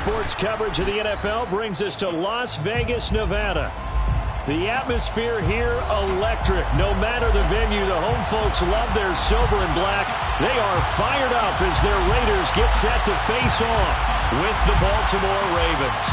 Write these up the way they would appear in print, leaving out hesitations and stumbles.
sports coverage of the NFL brings us to Las Vegas, Nevada. The atmosphere here, electric. No matter the venue, the home folks love their silver and black. They are fired up as their Raiders get set to face off with the Baltimore Ravens.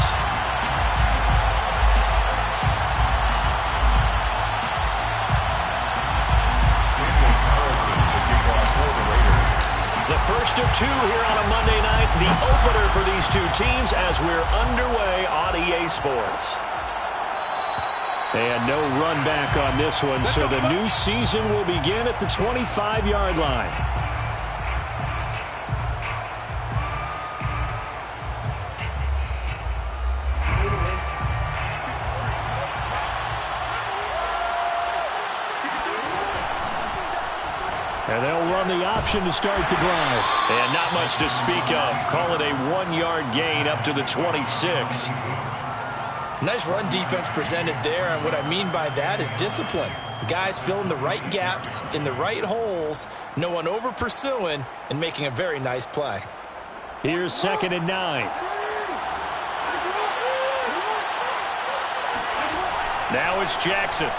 The first of two here on a Monday night, the opener for these two teams as we're underway on EA Sports. And no run back on this one, so the new season will begin at the 25-yard line. And they'll run the option to start the drive. And not much to speak of. Call it a 1-yard gain up to the 26. Nice run defense presented there, and what I mean by that is discipline. The guys filling the right gaps in the right holes, no one over pursuing, and making a very nice play. Here's 2nd and 9. Now it's Jackson.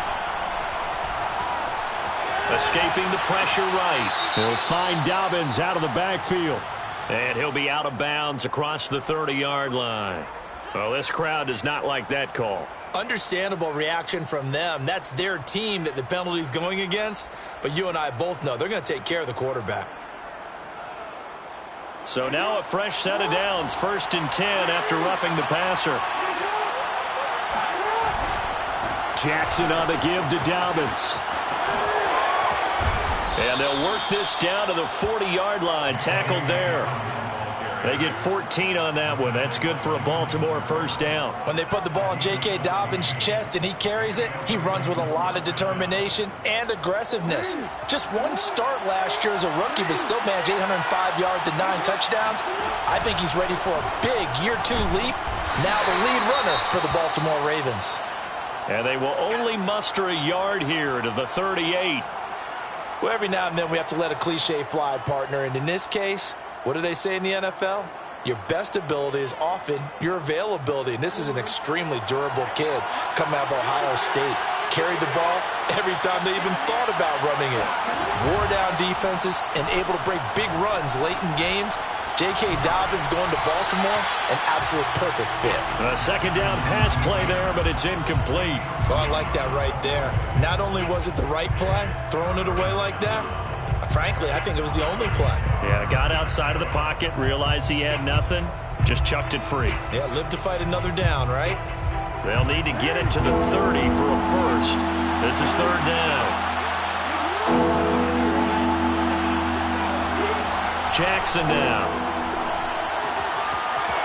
Escaping the pressure right. He'll find Dobbins out of the backfield. And he'll be out of bounds across the 30-yard line. Well, this crowd does not like that call. Understandable reaction from them. That's their team that the penalty's going against. But you and I both know they're going to take care of the quarterback. So now a fresh set of downs. 1st and 10 after roughing the passer. Jackson on the give to Dobbins. And they'll work this down to the 40-yard line. Tackled there. They get 14 on that one. That's good for a Baltimore first down. When they put the ball in J.K. Dobbins' chest and he carries it, he runs with a lot of determination and aggressiveness. Just one start last year as a rookie, but still managed 805 yards and 9 touchdowns. I think he's ready for a big year 2 leap. Now the lead runner for the Baltimore Ravens. And they will only muster a yard here to the 38. Well, every now and then we have to let a cliche fly, partner. And in this case, what do they say in the NFL? Your best ability is often your availability. And this is an extremely durable kid coming out of Ohio State. Carried the ball every time they even thought about running it. Wore down defenses and able to break big runs late in games. J.K. Dobbins going to Baltimore, an absolute perfect fit. A 2nd down pass play there, but it's incomplete. Oh, I like that right there. Not only was it the right play, throwing it away like that, frankly, I think it was the only play. Yeah, got outside of the pocket, realized he had nothing, just chucked it free. Yeah, live to fight another down, right? They'll need to get it to the 30 for a first. This is 3rd down. Jackson now.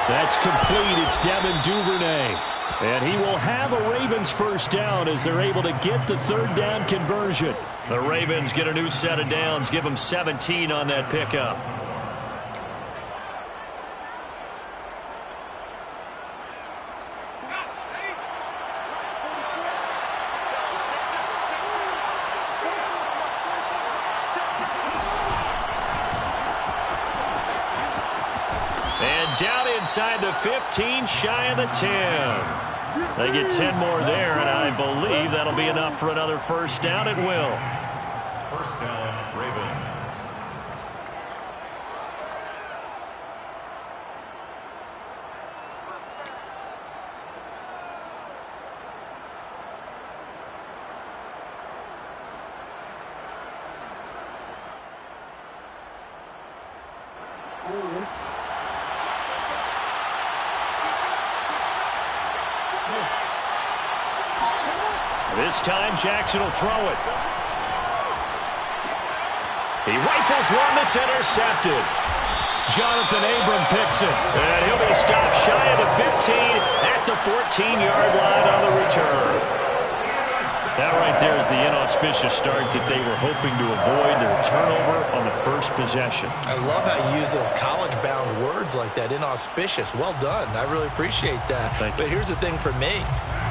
That's complete. It's Devin Duvernay. And he will have a Ravens first down as they're able to get the 3rd down conversion. The Ravens get a new set of downs, give them 17 on that pickup. Down inside the 15, shy of the 10. They get 10 more there, and I believe that'll be enough for another first down. It will. First down, Ravens. This time, Jackson will throw it. He rifles one that's intercepted. Jonathan Abram picks it. And he'll be stopped shy of the 15 at the 14-yard line on the return. That right there is the inauspicious start that they were hoping to avoid, their turnover on the first possession. I love how you use those college-bound words like that, inauspicious. Well done. I really appreciate that. But here's the thing for me.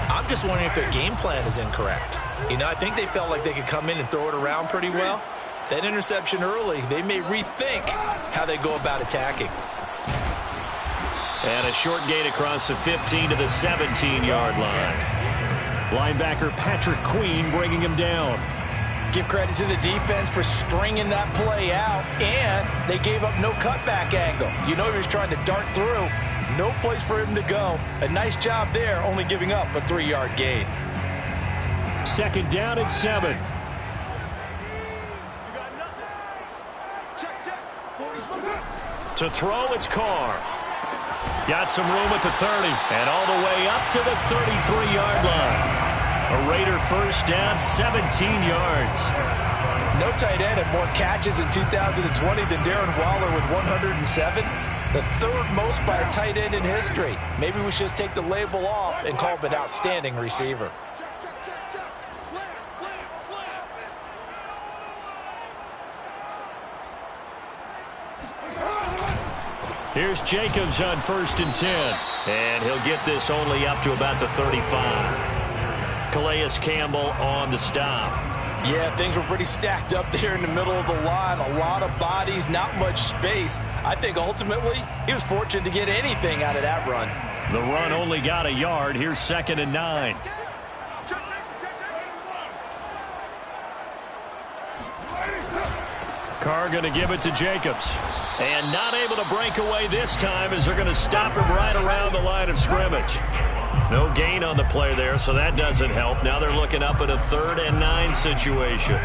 I'm just wondering if their game plan is incorrect. You know, I think they felt like they could come in and throw it around pretty well. That interception early, they may rethink how they go about attacking. And a short gain across the 15 to the 17-yard line. Linebacker Patrick Queen bringing him down. Give credit to the defense for stringing that play out, and they gave up no cutback angle. You know he was trying to dart through. No place for him to go. A nice job there, only giving up a 3-yard gain. Second down and 7. To throw, it's Carr. Got some room at the 30, and all the way up to the 33-yard line. A Raider first down, 17 yards. No tight end had more catches in 2020 than Darren Waller with 107. The third most by a tight end in history. Maybe we should just take the label off and call him an outstanding receiver. Here's Jacobs on 1st and 10. And he'll get this only up to about the 35. Calais Campbell on the stop. Yeah, things were pretty stacked up there in the middle of the line. A lot of bodies, not much space. I think ultimately he was fortunate to get anything out of that run. The run only got a yard. Here's 2nd and 9. Carr going to give it to Jacobs. And not able to break away this time as they're going to stop him right around the line of scrimmage. No gain on the play there, so that doesn't help. Now they're looking up at a 3rd and 9 situation.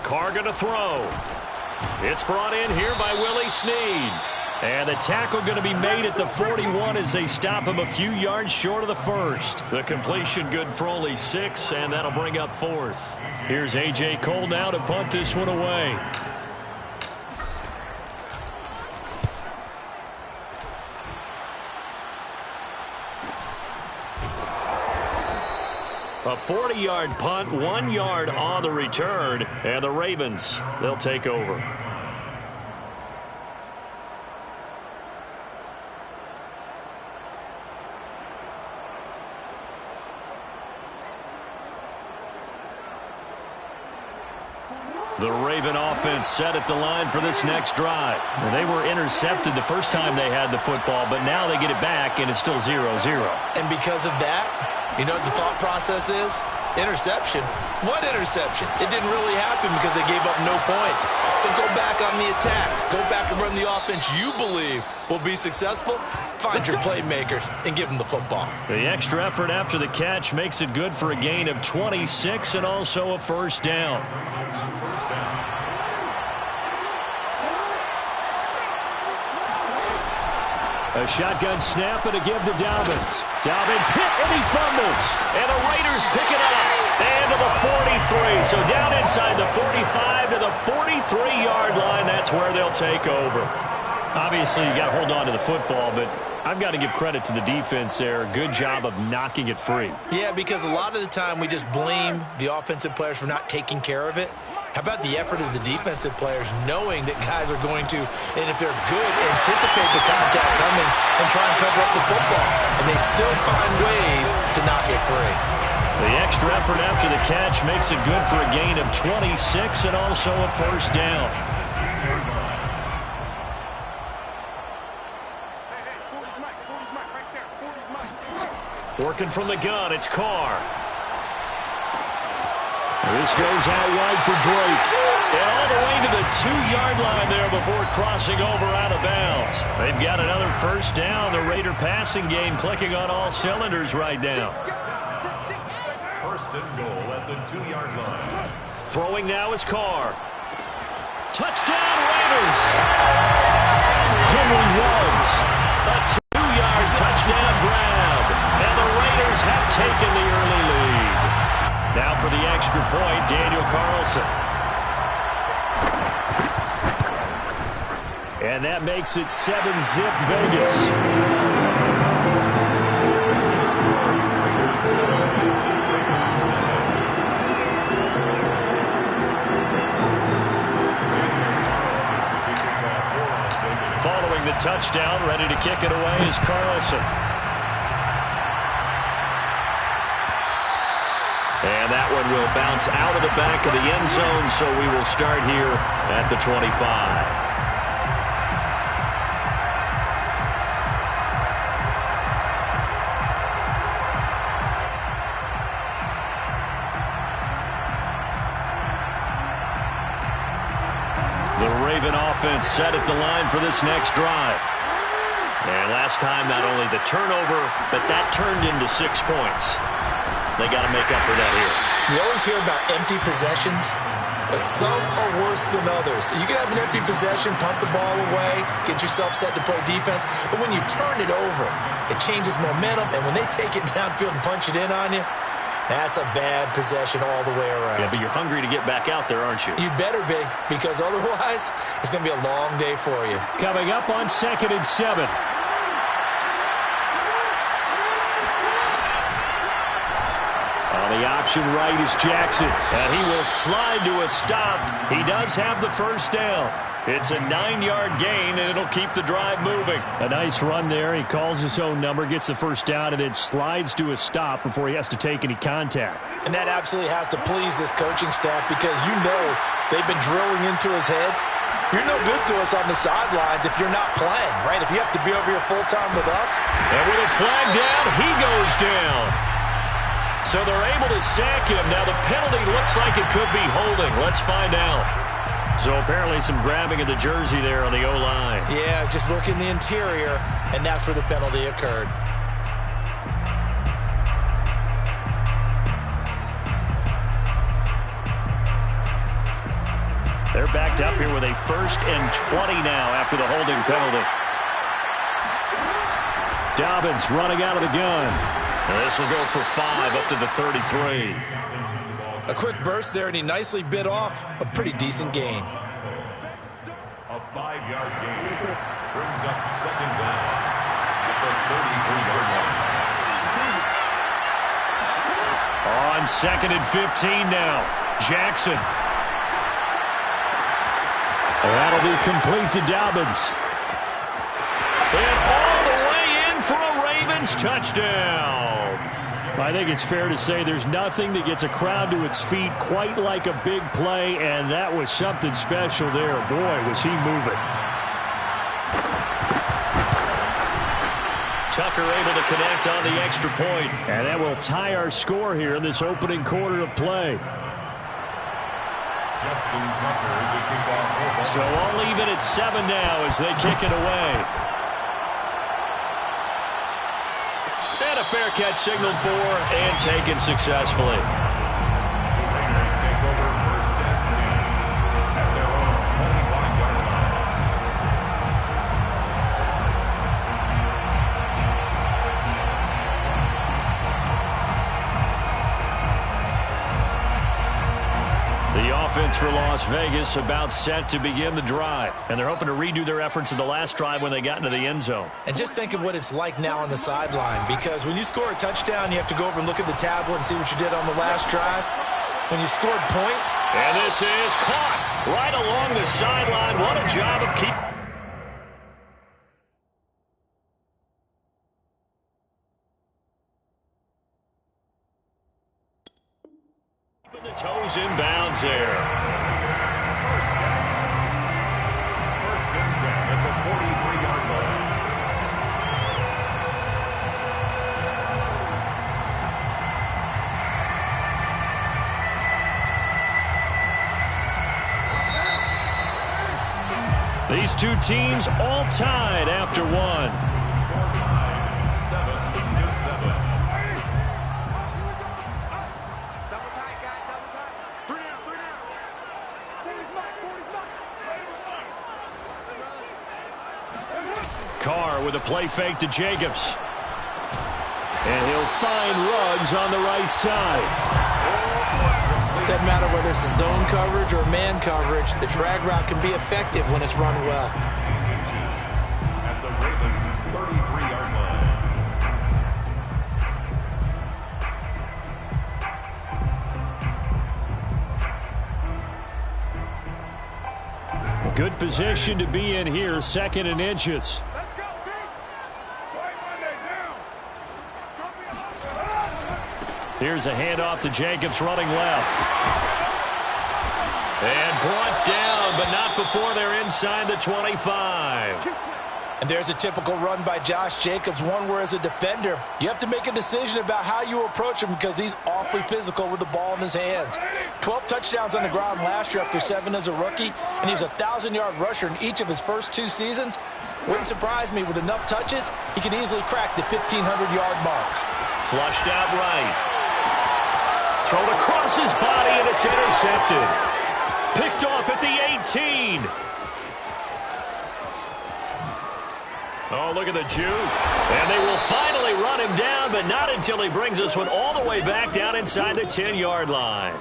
Carr going to throw. It's brought in here by Willie Snead. And the tackle going to be made at the 41 as they stop him a few yards short of the first. The completion good for only 6, and that'll bring up 4th. Here's A.J. Cole now to punt this one away. A 40-yard punt, 1 yard on the return, and the Ravens, they'll take over. The Raven offense set at the line for this next drive. Well, they were intercepted the first time they had the football, but now they get it back, and it's still 0-0. And because of that, you know what the thought process is? Interception. What interception? It didn't really happen because they gave up no points. So go back on the attack. Go back and run the offense you believe will be successful. Find your playmakers and give them the football. The extra effort after the catch makes it good for a gain of 26 and also a first down. A shotgun snap and a give to Dobbins. Dobbins hit and he fumbles. And the Raiders pick it up. And to the 43. So down inside the 45 to the 43-yard line. That's where they'll take over. Obviously, you got to hold on to the football, but I've got to give credit to the defense there. Good job of knocking it free. Yeah, because a lot of the time we just blame the offensive players for not taking care of it. How about the effort of the defensive players knowing that guys are going to, and if they're good, anticipate the contact coming and try and cover up the football. And they still find ways to knock it free. The extra effort after the catch makes it good for a gain of 26 and also a first down. Working from the gun, it's Carr. This goes out wide for Drake. And all the way to the 2-yard line there before crossing over out of bounds. They've got another first down. The Raider passing game clicking on all cylinders right now. First and goal at the 2-yard line. Throwing now is Carr. Touchdown Raiders! Henry Woods. A 2-yard touchdown grab. And the Raiders have taken the early lead. Now for the extra point, Daniel Carlson. And that makes it 7-zip Vegas. touchdown. Ready to kick it away is Carlson. And that one will bounce out of the back of the end zone, so we will start here at the 25. Offense set at the line for this next drive. And last time, not only the turnover, but that turned into 6 points. They got to make up for that here. You always hear about empty possessions, but some are worse than others. You can have an empty possession, punt the ball away, get yourself set to play defense, but when you turn it over, it changes momentum, and when they take it downfield and punch it in on you, that's a bad possession all the way around. Yeah, but you're hungry to get back out there, aren't you? You better be, because otherwise, it's going to be a long day for you. Coming up on 2nd and 7. On the option right is Jackson, and he will slide to a stop. He does have the first down. It's a 9-yard gain, and it'll keep the drive moving. A nice run there. He calls his own number, gets the first down, and then slides to a stop before he has to take any contact. And that absolutely has to please this coaching staff, because you know they've been drilling into his head. You're no good to us on the sidelines if you're not playing, right? If you have to be over here full-time with us. And with a flag down, he goes down. So they're able to sack him. Now the penalty looks like it could be holding. Let's find out. So apparently some grabbing of the jersey there on the O-line. Yeah, just look in the interior, and that's where the penalty occurred. They're backed up here with a 1st and 20 now after the holding penalty. Dobbins running out of the gun. And this will go for 5 up to the 33. A quick burst there, and he nicely bit off a pretty decent gain. A 5-yard gain brings up 2nd down at the 33-yard line. On 2nd and 15 now, Jackson. That'll be complete to Dobbins. And all the way in for a Ravens touchdown. I think it's fair to say there's nothing that gets a crowd to its feet quite like a big play, and that was something special there. Boy, was he moving. Tucker able to connect on the extra point. And that will tie our score here in this opening quarter of play. Justin Tucker to kick off. So I'll leave it at 7 now as they kick it away. And a fair catch signaled for and taken successfully. The Raiders take over 1st and 10 at their own 25-yard line. The offense for Las Vegas about set to begin the drive. And they're hoping to redo their efforts in the last drive when they got into the end zone. And just think of what it's like now on the sideline, because when you score a touchdown, you have to go over and look at the tablet and see what you did on the last drive. When you scored points. And this is caught right along the sideline. What a job of keeping the toes in bounds there. 1st and 10 at the 43-yard line. These two teams all tied after one. Score time 7-7. Double tight, guys, double tight. 3 down, 3 down. 40's mark, 40's mark. Carr with a play fake to Jacobs. And he'll find Ruggs on the right side. Doesn't matter whether it's a zone coverage or man coverage, the drag route can be effective when it's run well. Inches at the Ravens 33-yard line. Good position to be in here, 2nd and inches. Here's a handoff to Jacobs running left. And brought down, but not before they're inside the 25. And there's a typical run by Josh Jacobs, one where as a defender, you have to make a decision about how you approach him because he's awfully physical with the ball in his hands. 12 touchdowns on the ground last year after 7 as a rookie, and he was a 1,000-yard rusher in each of his first 2 seasons. Wouldn't surprise me, with enough touches, he can easily crack the 1,500-yard mark. Flushed out right. Thrown across his body, and it's intercepted. Picked off at the 18. Oh, look at the juke. And they will finally run him down, but not until he brings this one all the way back down inside the 10-yard line.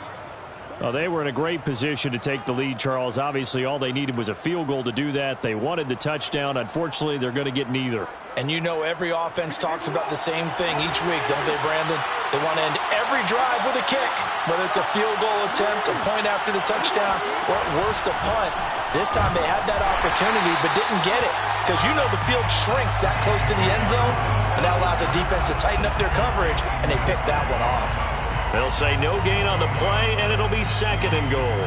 Well, they were in a great position to take the lead, Charles. Obviously, all they needed was a field goal to do that. They wanted the touchdown. Unfortunately, they're going to get neither. And you know every offense talks about the same thing each week, don't they, Brandon? They want to end every drive with a kick, whether it's a field goal attempt, a point after the touchdown, or at worst, a punt. This time they had that opportunity but didn't get it because you know the field shrinks that close to the end zone, and that allows the defense to tighten up their coverage, and they picked that one off. They'll say no gain on the play, and it'll be 2nd and goal.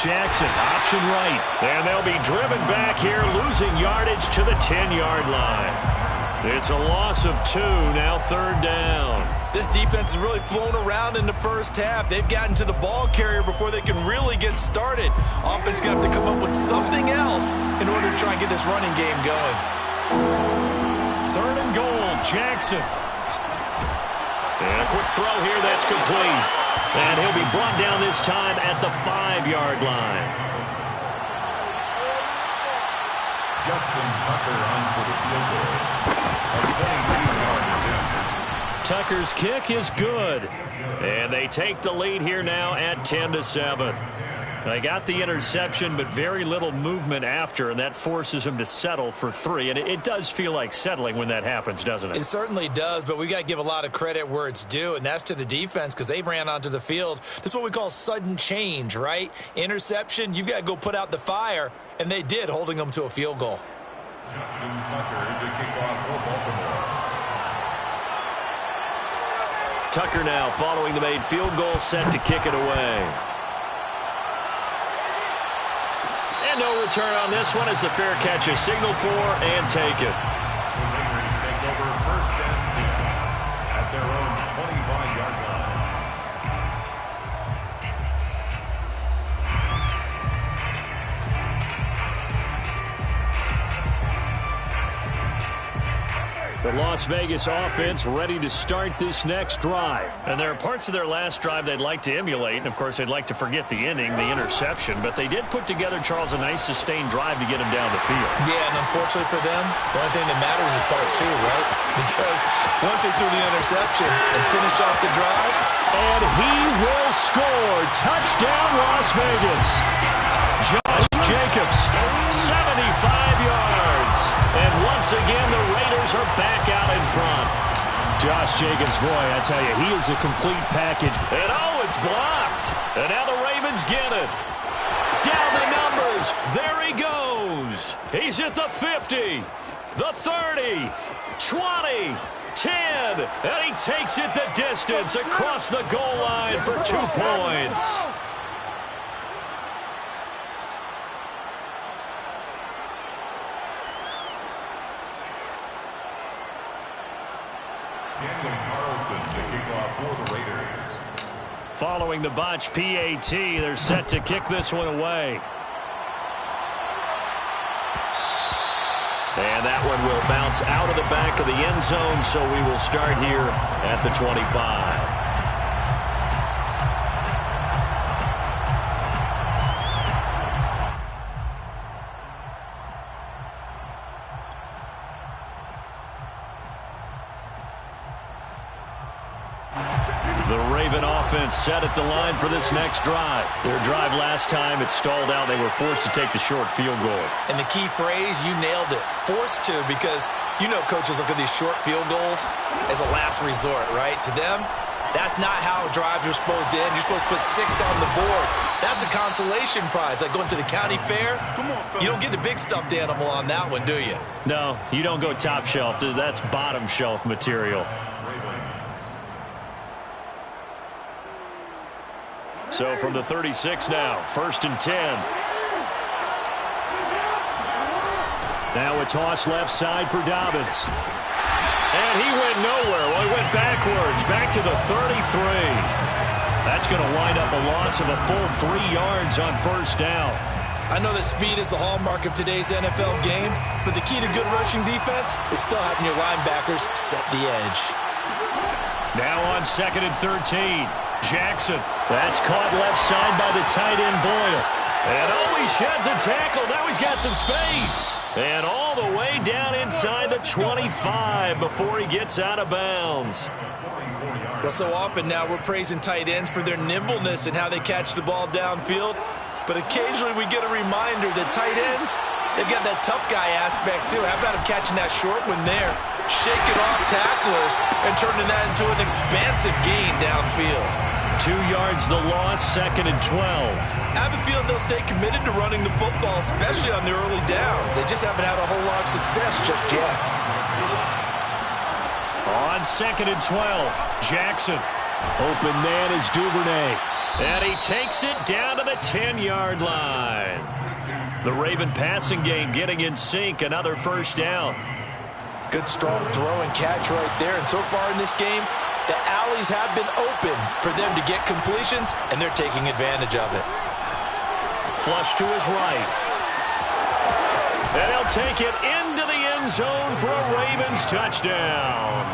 Jackson, option right. And they'll be driven back here, losing yardage to the 10-yard line. It's a loss of 2, now 3rd down. This defense has really flown around in the first half. They've gotten to the ball carrier before they can really get started. Offense going to have to come up with something else in order to try and get this running game going. 3rd and goal, Jackson. And a quick throw here, that's complete. And he'll be brought down this time at the 5-yard line. Justin Tucker on for the field goal. A 22-yard attempt. Tucker's kick is good. And they take the lead here now at 10-7. They got the interception, but very little movement after, and that forces them to settle for 3. And it does feel like settling when that happens, doesn't it? It certainly does, but we got to give a lot of credit where it's due, and that's to the defense because they ran onto the field. This is what we call sudden change, right? Interception, you've got to go put out the fire, and they did, holding them to a field goal. Justin Tucker to kick off for Baltimore. Tucker now following the made field goal, set to kick it away. And no return on this one as the fair catch is signaled for and taken. The Raiders take over 1st and 10 at their own 25-yard line. The Las Vegas offense ready to start this next drive. And there are parts of their last drive they'd like to emulate. And, of course, they'd like to forget the ending, the interception. But they did put together, Charles, a nice sustained drive to get him down the field. Yeah, and unfortunately for them, the only thing that matters is part 2, right? Because once they threw the interception and finished off the drive. And he will score. Touchdown, Las Vegas. Josh Jacobs, 75 yards. And once again, the Raiders are back out in front. Josh Jacobs, boy, I tell you, he is a complete package. And oh, it's blocked. And now the Ravens get it. Down the numbers. There he goes. He's at the 50, the 30, 20, 10. And he takes it the distance across the goal line for 2 points. Carlson to kick off for the Raiders. Following the botch PAT, they're set to kick this one away. And that one will bounce out of the back of the end zone, so we will start here at the 25. The Raven offense set at the line for this next drive. Their drive last time, it stalled out. They were forced to take the short field goal. And the key phrase, you nailed it, forced to, because you know coaches look at these short field goals as a last resort, right? To them, That's not how drives are supposed to end. You're supposed to put 6 on the board. That's a consolation prize, like going to the county fair. You don't get the big stuffed animal on that one, do you? No, you don't go top shelf. That's bottom shelf material. So from the 36 now, 1st and 10. Now a toss left side for Dobbins. And he went nowhere. Well, he went backwards, back to the 33. That's going to wind up a loss of a full 3 yards on 1st down. I know that speed is the hallmark of today's NFL game, but the key to good rushing defense is still having your linebackers set the edge. Now on 2nd and 13, Jackson. That's caught left side by the tight end Boyle. And he sheds a tackle. Now he's got some space. And all the way down inside the 25 before he gets out of bounds. Well, so often now we're praising tight ends for their nimbleness and how they catch the ball downfield. But occasionally we get a reminder that tight ends, they've got that tough guy aspect too. How about him catching that short one there, shaking off tacklers, and turning that into an expansive gain downfield. 2 yards the loss, 2nd and 12. I have a feeling they'll stay committed to running the football, especially on the early downs. They just haven't had a whole lot of success just yet. On 2nd and 12, Jackson. Open man is Duvernay. And he takes it down to the 10-yard line. The Raven passing game getting in sync. Another 1st down. Good strong throw and catch right there. And so far in this game, the alleys have been open for them to get completions, and they're taking advantage of it. Flush to his right. And he'll take it into the end zone for a Ravens touchdown.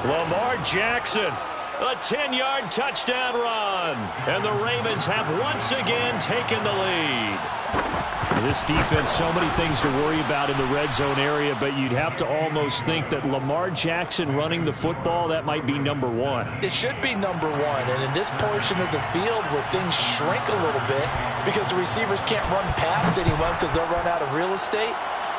Lamar Jackson, a 10-yard touchdown run. And the Ravens have once again taken the lead. This defense, so many things to worry about in the red zone area, but you'd have to almost think that Lamar Jackson running the football, that might be number 1. It should be number 1, and in this portion of the field where things shrink a little bit because the receivers can't run past anyone because they'll run out of real estate,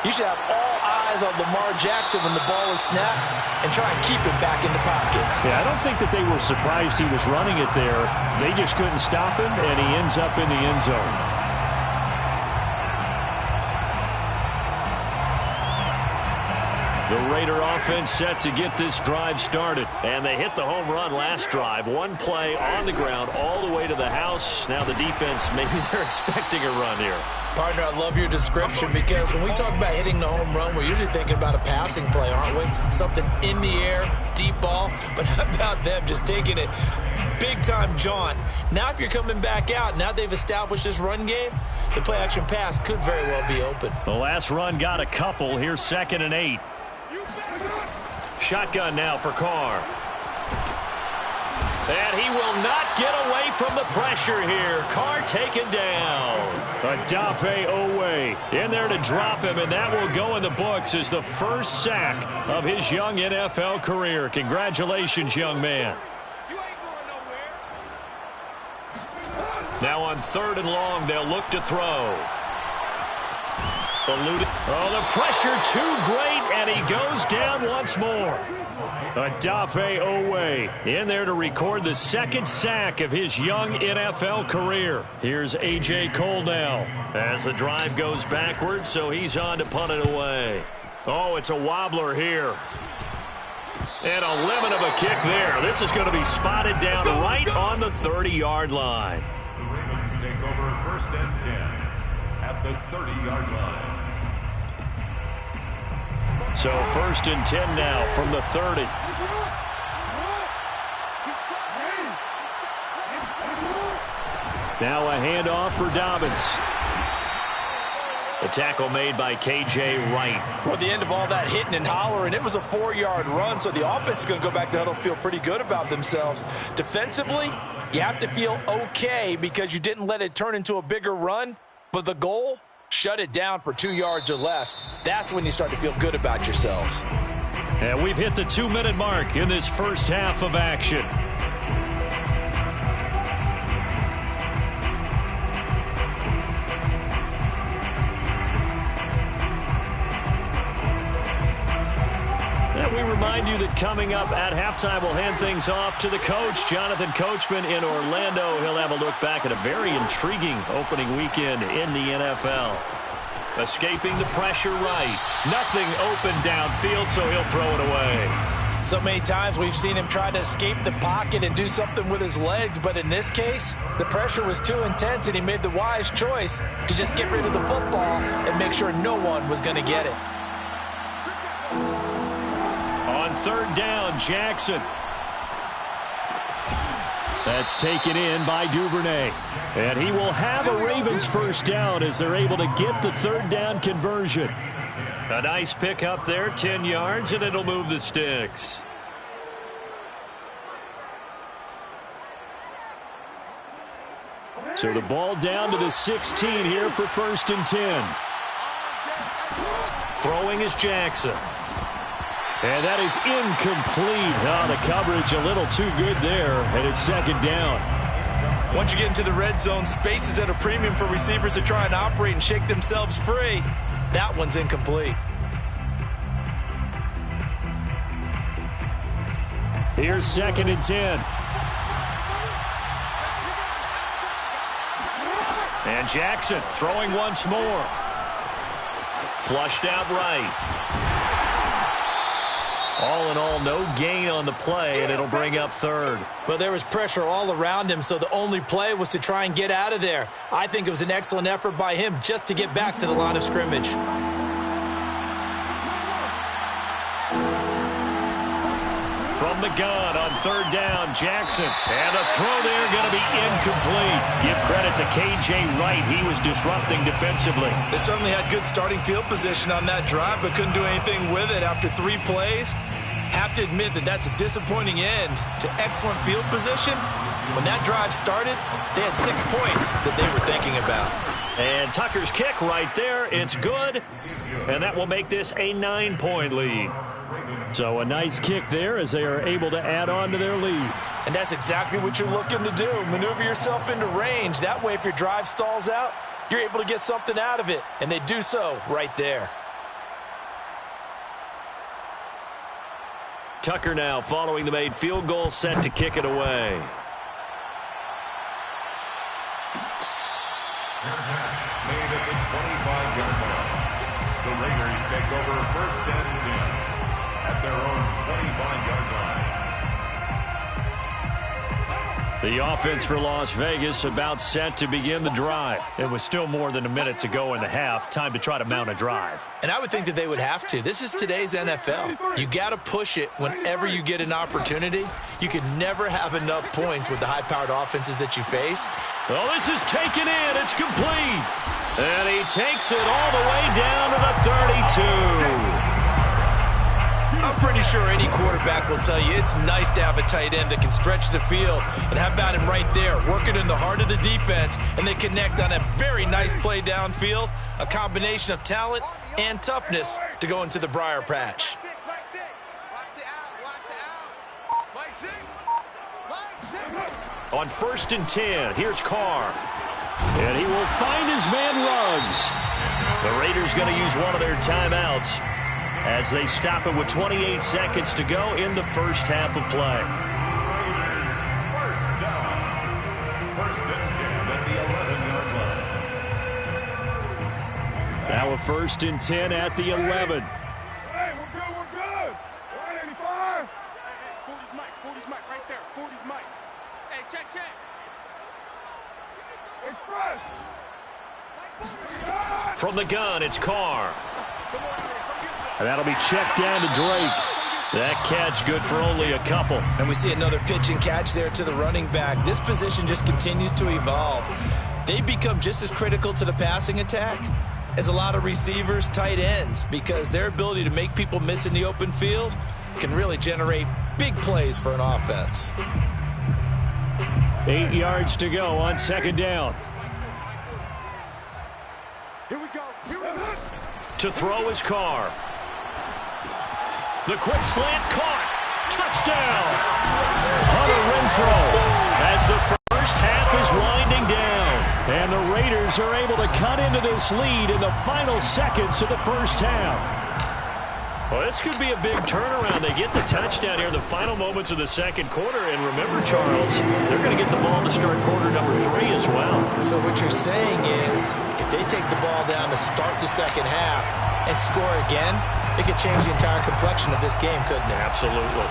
you should have all eyes on Lamar Jackson when the ball is snapped and try and keep him back in the pocket. Yeah, I don't think that they were surprised he was running it there. They just couldn't stop him, and he ends up in the end zone. The Raider offense set to get this drive started. And they hit the home run last drive. One play on the ground all the way to the house. Now the defense, maybe they're expecting a run here. Partner, I love your description because when we talk about hitting the home run, we're usually thinking about a passing play, aren't we? Something in the air, deep ball. But how about them just taking it big-time jaunt? Now if you're coming back out, now they've established this run game, the play-action pass could very well be open. The last run got a couple. Here's 2nd and 8. Shotgun now for Carr. And he will not get away from the pressure here. Carr taken down. Odafe Owe in there to drop him, and that will go in the books as the first sack of his young NFL career. Congratulations, young man. Now on 3rd and long, they'll look to throw. Oh, the pressure too great, and he goes down once more. Odafe Owe in there to record the 2nd sack of his young NFL career. Here's A.J. Cole now as the drive goes backwards, so he's on to punt it away. Oh, it's a wobbler here. And a lemon of a kick there. This is going to be spotted down right on the 30-yard line. The Ravens take over 1st and 10 at the 30-yard line. So 1st and 10 now from the 30. Now a handoff for Dobbins. The tackle made by K.J. Wright. Well, at the end of all that hitting and hollering, it was a 4-yard run, so the offense is going to go back there. They'll feel pretty good about themselves. Defensively, you have to feel okay because you didn't let it turn into a bigger run, but the goal, shut it down for 2 yards or less. That's when you start to feel good about yourselves. And we've hit the 2-minute mark in this first half of action. We we remind you that coming up at halftime, we'll hand things off to the coach, Jonathan Coachman in Orlando. He'll have a look back at a very intriguing opening weekend in the NFL. Escaping the pressure right. Nothing open downfield, so he'll throw it away. So many times we've seen him try to escape the pocket and do something with his legs, but in this case, the pressure was too intense, and he made the wise choice to just get rid of the football and make sure no one was going to get it. On third down, Jackson. That's taken in by Duvernay. And he will have a Ravens first down as they're able to get the third down conversion. A nice pick up there, 10 yards, and it'll move the sticks. So the ball down to the 16 here for 1st and 10. Throwing is Jackson. And that is incomplete. Oh, the coverage a little too good there, and it's 2nd down. Once you get into the red zone, space is at a premium for receivers to try and operate and shake themselves free. That one's incomplete. Here's 2nd and 10. And Jackson throwing once more. Flushed out right. All in all, no gain on the play, and it'll bring up 3rd. Well, there was pressure all around him, so the only play was to try and get out of there. I think it was an excellent effort by him just to get back to the line of scrimmage. From the gun on 3rd down, Jackson. And the throw there going to be incomplete. Give credit to K.J. Wright. He was disrupting defensively. They certainly had good starting field position on that drive, but couldn't do anything with it after 3 plays. Have to admit that that's a disappointing end to excellent field position. When that drive started, they had 6 points that they were thinking about. And Tucker's kick right there. It's good. And that will make this a 9-point lead. So a nice kick there as they are able to add on to their lead. And that's exactly what you're looking to do. Maneuver yourself into range. That way, if your drive stalls out, you're able to get something out of it. And they do so right there. Tucker now following the made field goal, set to kick it away. Made at the 25-yard line. The Raiders take over 1st and 10 at their own 25-yard line. The offense for Las Vegas about set to begin the drive. It was still more than a minute to go in the half. Time to try to mount a drive. And I would think that they would have to. This is today's NFL. You got to push it whenever you get an opportunity. You can never have enough points with the high-powered offenses that you face. Well, this is taken in. It's complete. And he takes it all the way down to the 32. I'm pretty sure any quarterback will tell you it's nice to have a tight end that can stretch the field. And how about him right there, working in the heart of the defense, and they connect on a very nice play downfield, a combination of talent and toughness to go into the briar patch. On 1st and 10, here's Carr. And he will find his man Ruggs. The Raiders going to use one of their timeouts as they stop it with 28 seconds to go in the first half of play. Raiders first down. 1st and 10 at the 11-yard line. Now a 1st and 10 at the 11. Hey, we're good. 185. 40's Mike right there. 40's Mike. Hey, check. Express. From the gun, it's Carr. And that'll be checked down to Drake. That catch good for only a couple. And we see another pitch and catch there to the running back. This position just continues to evolve. They become just as critical to the passing attack as a lot of receivers, tight ends, because their ability to make people miss in the open field can really generate big plays for an offense. 8 yards to go on 2nd down. Here we go. To throw his Carr. The quick slant caught. Touchdown. Hunter Renfrow as the first half is winding down. And the Raiders are able to cut into this lead in the final seconds of the first half. Well, this could be a big turnaround. They get the touchdown here in the final moments of the second quarter. And remember, Charles, they're going to get the ball to start quarter number 3 as well. So what you're saying is if they take the ball down to start the second half and score again, it could change the entire complexion of this game, couldn't it? Absolutely.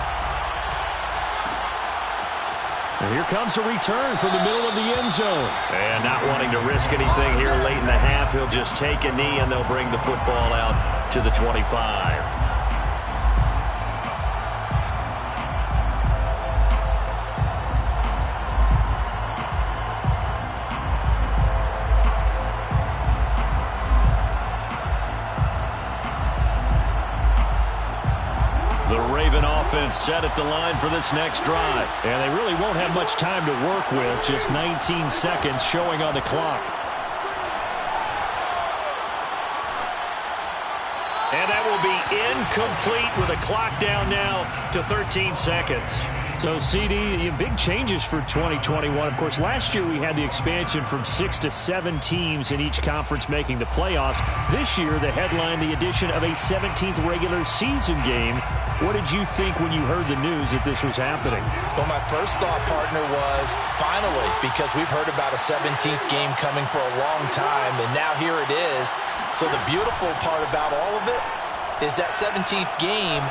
And here comes a return from the middle of the end zone. And not wanting to risk anything here late in the half, he'll just take a knee and they'll bring the football out to the 25. Offense set at the line for this next drive. And they really won't have much time to work with. Just 19 seconds showing on the clock. And that will be incomplete with a clock down now to 13 seconds. So, CD, big changes for 2021. Of course, last year we had the expansion from 6 to 7 teams in each conference making the playoffs. This year, the headline, the addition of a 17th regular season game. What did you think when you heard the news that this was happening? Well, my first thought, partner, was finally, because we've heard about a 17th game coming for a long time, and now here it is. So the beautiful part about all of it is that 17th game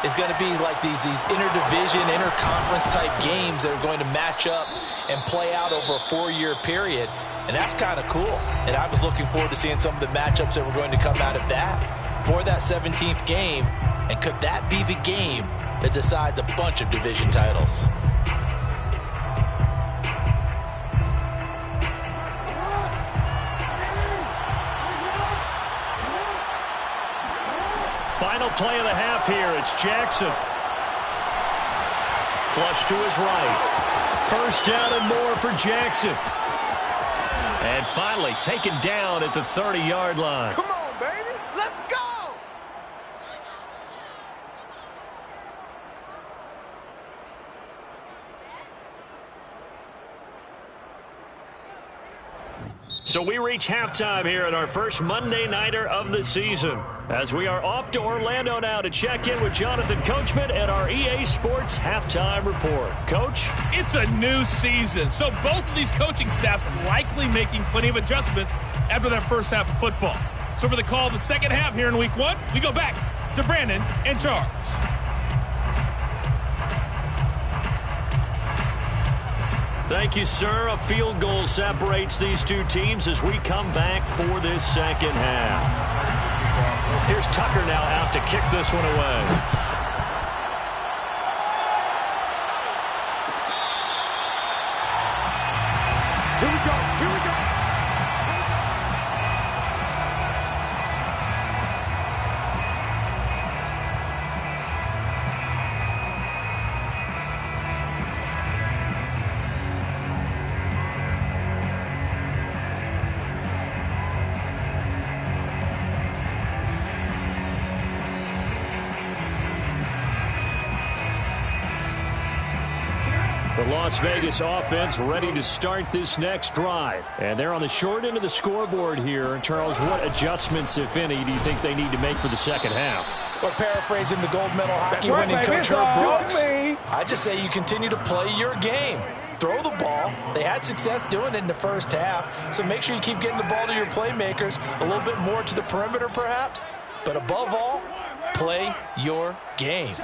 is going to be like these interdivision, interconference type games that are going to match up and play out over a 4-year period. And that's kind of cool. And I was looking forward to seeing some of the matchups that were going to come out of that for that 17th game. And could that be the game that decides a bunch of division titles? Final play of the half here. It's Jackson. Flush to his right. First down and more for Jackson. And finally taken down at the 30-yard line. Come on, baby. Let's go. So we reach halftime here at our first Monday Nighter of the season, as we are off to Orlando now to check in with Jonathan Coachman and our EA Sports Halftime Report. Coach? It's a new season, so both of these coaching staffs are likely making plenty of adjustments after that first half of football. So for the call of the second half here in Week 1, we go back to Brandon and Charles. Thank you, sir. A field goal separates these two teams as we come back for this second half. Here's Tucker now out to kick this one away. Here we go. Here we go. The Las Vegas offense ready to start this next drive. And they're on the short end of the scoreboard here. And Charles, what adjustments, if any, do you think they need to make for the second half? We're paraphrasing the gold medal hockey winning coach Herb Brooks. I just say you continue to play your game. Throw the ball. They had success doing it in the first half. So make sure you keep getting the ball to your playmakers, a little bit more to the perimeter perhaps. But above all, play your game.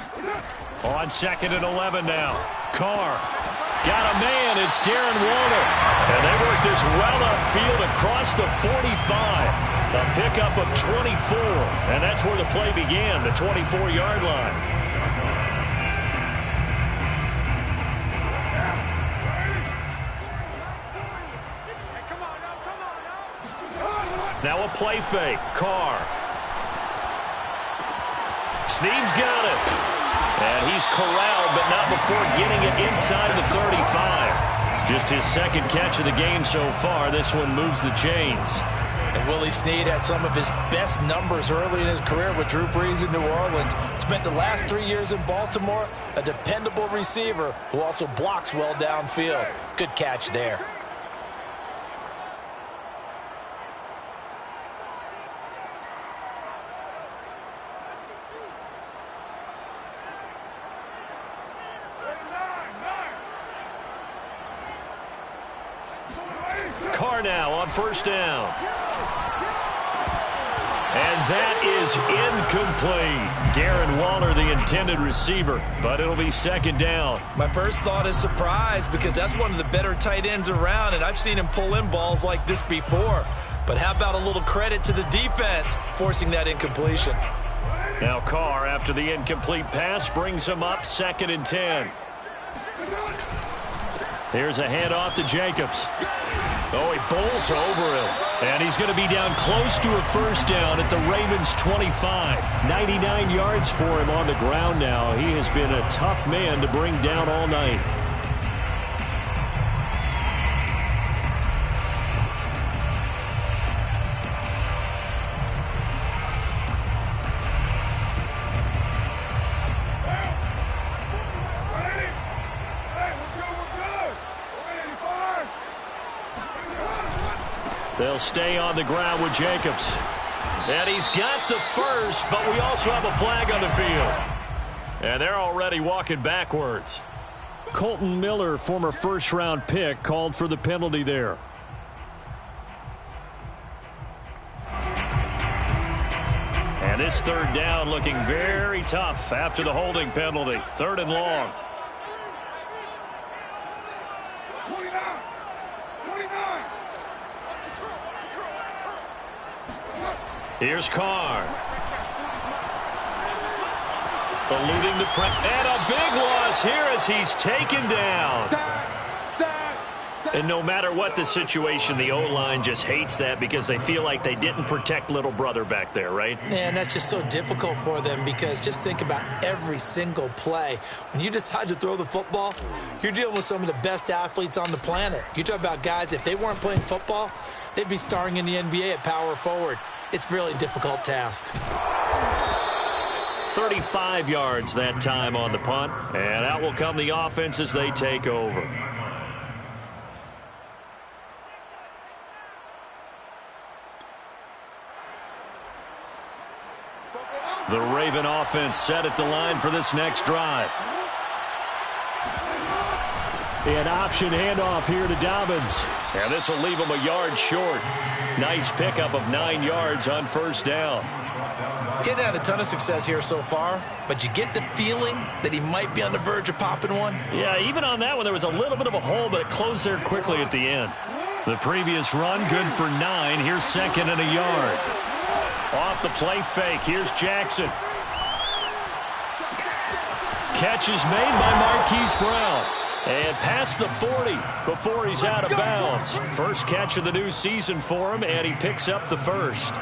On 2nd and 11 now. Carr. Got a man. It's Darren Waller. And they work this well upfield across the 45. A pickup of 24. And that's where the play began, the 24-yard line. Now a play fake. Carr. Snead's got it. And he's corralled, but not before getting it inside the 35. Just his second catch of the game so far. This one moves the chains. And Willie Snead had some of his best numbers early in his career with Drew Brees in New Orleans. Spent the last 3 years in Baltimore, a dependable receiver who also blocks well downfield. Good catch there. Carr now on first down. And that is incomplete. Darren Waller, the intended receiver, but it'll be second down. My first thought is surprise because that's one of the better tight ends around, and I've seen him pull in balls like this before. But how about a little credit to the defense forcing that incompletion? Now Carr, after the incomplete pass, brings him up 2nd and 10. Here's a handoff to Jacobs. Oh, he bowls over him. And he's going to be down close to a first down at the Ravens' 25. 99 yards for him on the ground now. He has been a tough man to bring down all night. They'll stay on the ground with Jacobs. And he's got the first, but we also have a flag on the field. And they're already walking backwards. Colton Miller, former first-round pick, called for the penalty there. And this third down looking very tough after the holding penalty. 3rd and long. 29. Here's Carr. Eluding the press. And a big loss here as he's taken down. And no matter what the situation, the O-line just hates that because they feel like they didn't protect little brother back there, right? Man, that's just so difficult for them because just think about every single play. When you decide to throw the football, you're dealing with some of the best athletes on the planet. You talk about guys, if they weren't playing football, they'd be starring in the NBA at power forward. It's a really difficult task. 35 yards that time on the punt. And out will come the offense as they take over. The Raven offense set at the line for this next drive. An option handoff here to Dobbins. And this will leave him a yard short. Nice pickup of 9 yards on first down. Getting had a ton of success here so far, but you get the feeling that he might be on the verge of popping one. Yeah, even on that one, there was a little bit of a hole, but it closed there quickly at the end. The previous run, good for 9. Here's 2nd and a yard. Off the play fake. Here's Jackson. Catch is made by Marquise Brown. And past the 40 before he's out of bounds. First catch of the new season for him, and he picks up the first.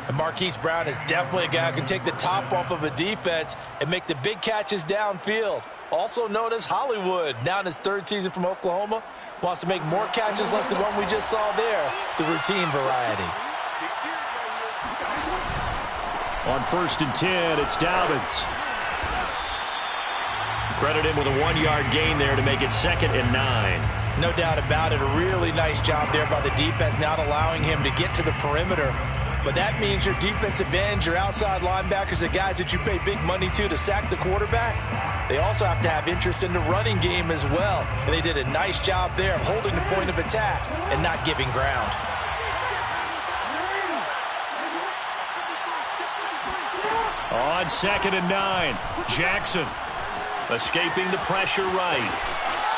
And Marquise Brown is definitely a guy who can take the top off of a defense and make the big catches downfield. Also known as Hollywood, now in his 3rd season from Oklahoma. Wants to make more catches like the one we just saw there, the routine variety. On 1st and 10, it's Dobbins. Credit him with a 1-yard gain there to make it 2nd and 9. No doubt about it. A really nice job there by the defense, not allowing him to get to the perimeter. But that means your defensive ends, your outside linebackers, the guys that you pay big money to sack the quarterback, they also have to have interest in the running game as well. And they did a nice job there of holding the point of attack and not giving ground. On 2nd and 9, Jackson escaping the pressure right.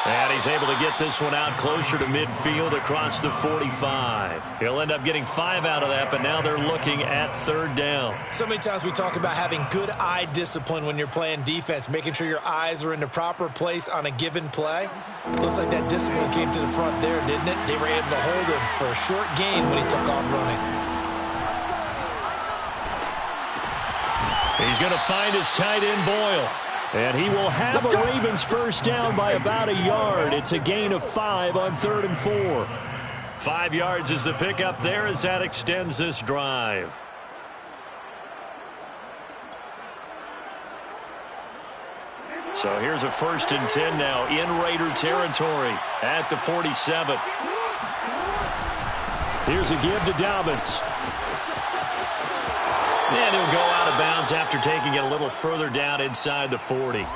And he's able to get this one out closer to midfield across the 45. He'll end up getting 5 out of that, but now they're looking at 3rd down. So many times we talk about having good eye discipline when you're playing defense, making sure your eyes are in the proper place on a given play. Looks like that discipline came to the front there, didn't it? They were able to hold him for a short gain when he took off running. He's going to find his tight end, Boyle. And he will have a Ravens first down by about a yard. It's a gain of 5 on 3rd and 4. 5 yards is the pickup there as that extends this drive. So here's a 1st and 10 now in Raider territory at the 47. Here's a give to Dobbins. And he'll go out of bounds after taking it a little further down inside the 40.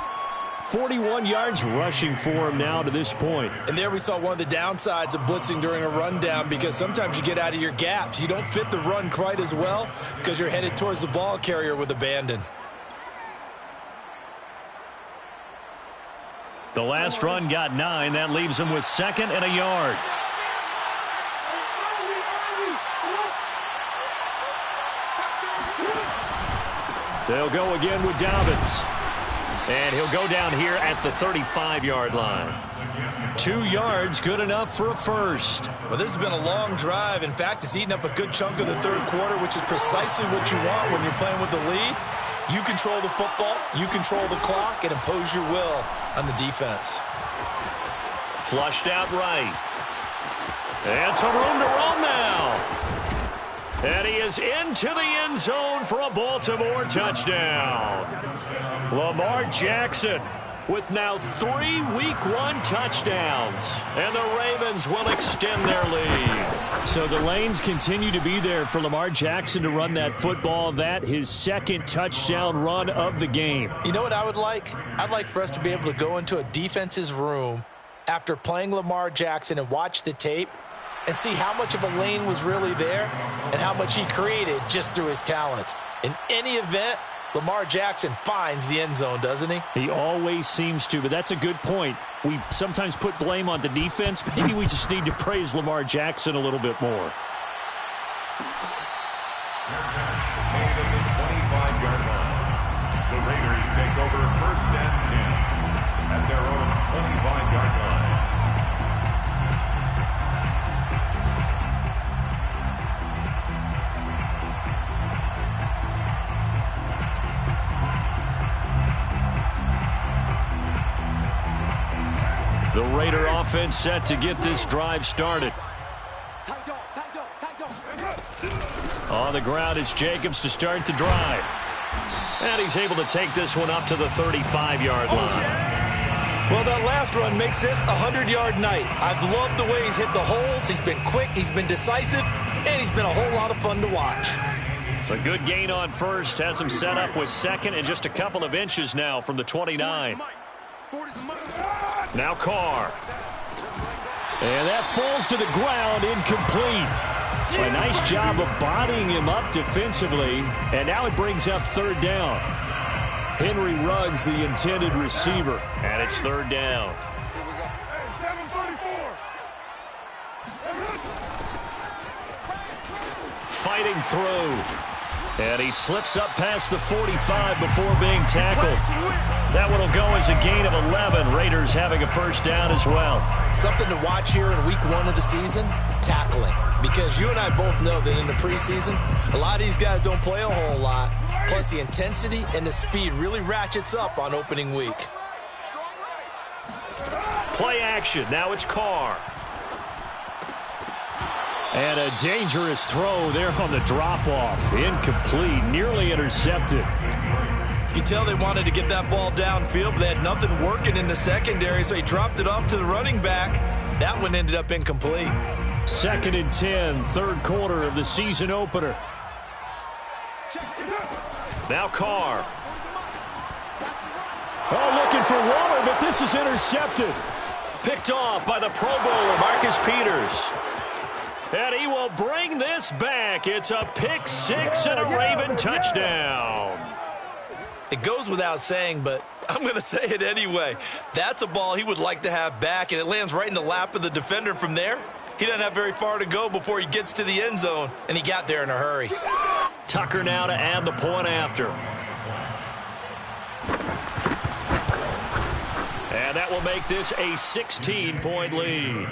41 yards rushing for him now to this point. And there we saw one of the downsides of blitzing during a rundown, because sometimes you get out of your gaps. You don't fit the run quite as well because you're headed towards the ball carrier with abandon. The last run got 9. That leaves him with 2nd and a yard. They'll go again with Dobbins. And he'll go down here at the 35-yard line. 2 yards, good enough for a first. Well, this has been a long drive. In fact, it's eaten up a good chunk of the third quarter, which is precisely what you want when you're playing with the lead. You control the football, you control the clock, and impose your will on the defense. Flushed out right. And some room to roam now. And he is into the end zone for a Baltimore touchdown. Lamar Jackson with now 3 Week 1 touchdowns. And the Ravens will extend their lead. So the lanes continue to be there for Lamar Jackson to run that football. That his 2nd touchdown run of the game. You know what I would like? I'd like for us to be able to go into a defense's room after playing Lamar Jackson and watch the tape and see how much of a lane was really there and how much he created just through his talents. In any event, Lamar Jackson finds the end zone, doesn't he? He always seems to, but that's a good point. We sometimes put blame on the defense. Maybe we just need to praise Lamar Jackson a little bit more. Made at the 25-yard line. The Raiders take over 1st and 10 at their own 25-yard line. The Raider offense set to get this drive started. On the ground, it's Jacobs to start the drive. And he's able to take this one up to the 35-yard line. Well, that last run makes this a 100-yard night. I've loved the way he's hit the holes. He's been quick, he's been decisive, and he's been a whole lot of fun to watch. A good gain on first. Has him set up with 2nd and just a couple of inches now from the 29. Now Carr. And that falls to the ground, incomplete. A nice job of bodying him up defensively. And now it brings up 3rd down. Henry Ruggs, the intended receiver. And it's 3rd down. Fighting through. And he slips up past the 45 before being tackled. That one will go as a gain of 11. Raiders having a 1st down as well. Something to watch here in Week 1 of the season, tackling. Because you and I both know that in the preseason, a lot of these guys don't play a whole lot. Plus, the intensity and the speed really ratchets up on opening week. Play action. Now it's Carr. And a dangerous throw there on the drop-off. Incomplete, nearly intercepted. You can tell they wanted to get that ball downfield, but they had nothing working in the secondary, so he dropped it off to the running back. That one ended up incomplete. 2nd and 10, 3rd quarter of the season opener. Now Carr. Oh, looking for Waller, but this is intercepted. Picked off by the Pro Bowler, Marcus Peters. And he will bring this back. It's a pick 6 and a Raven touchdown. It goes without saying, but I'm going to say it anyway. That's a ball he would like to have back, and it lands right in the lap of the defender from there. He doesn't have very far to go before he gets to the end zone, and he got there in a hurry. Tucker now to add the point after. And that will make this a 16-point lead.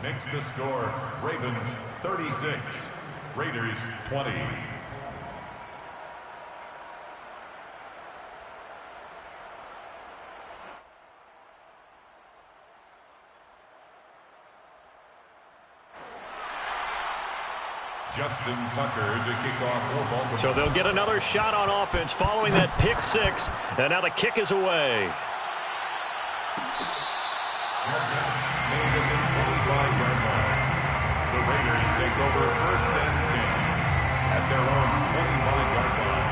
Makes the score Ravens 36, Raiders 20. Justin Tucker to kick off for Baltimore. So they'll get another shot on offense following that pick 6, and now the kick is away. Made at the 25-yard line. The Raiders take over 1st and 10 at their own 25-yard line.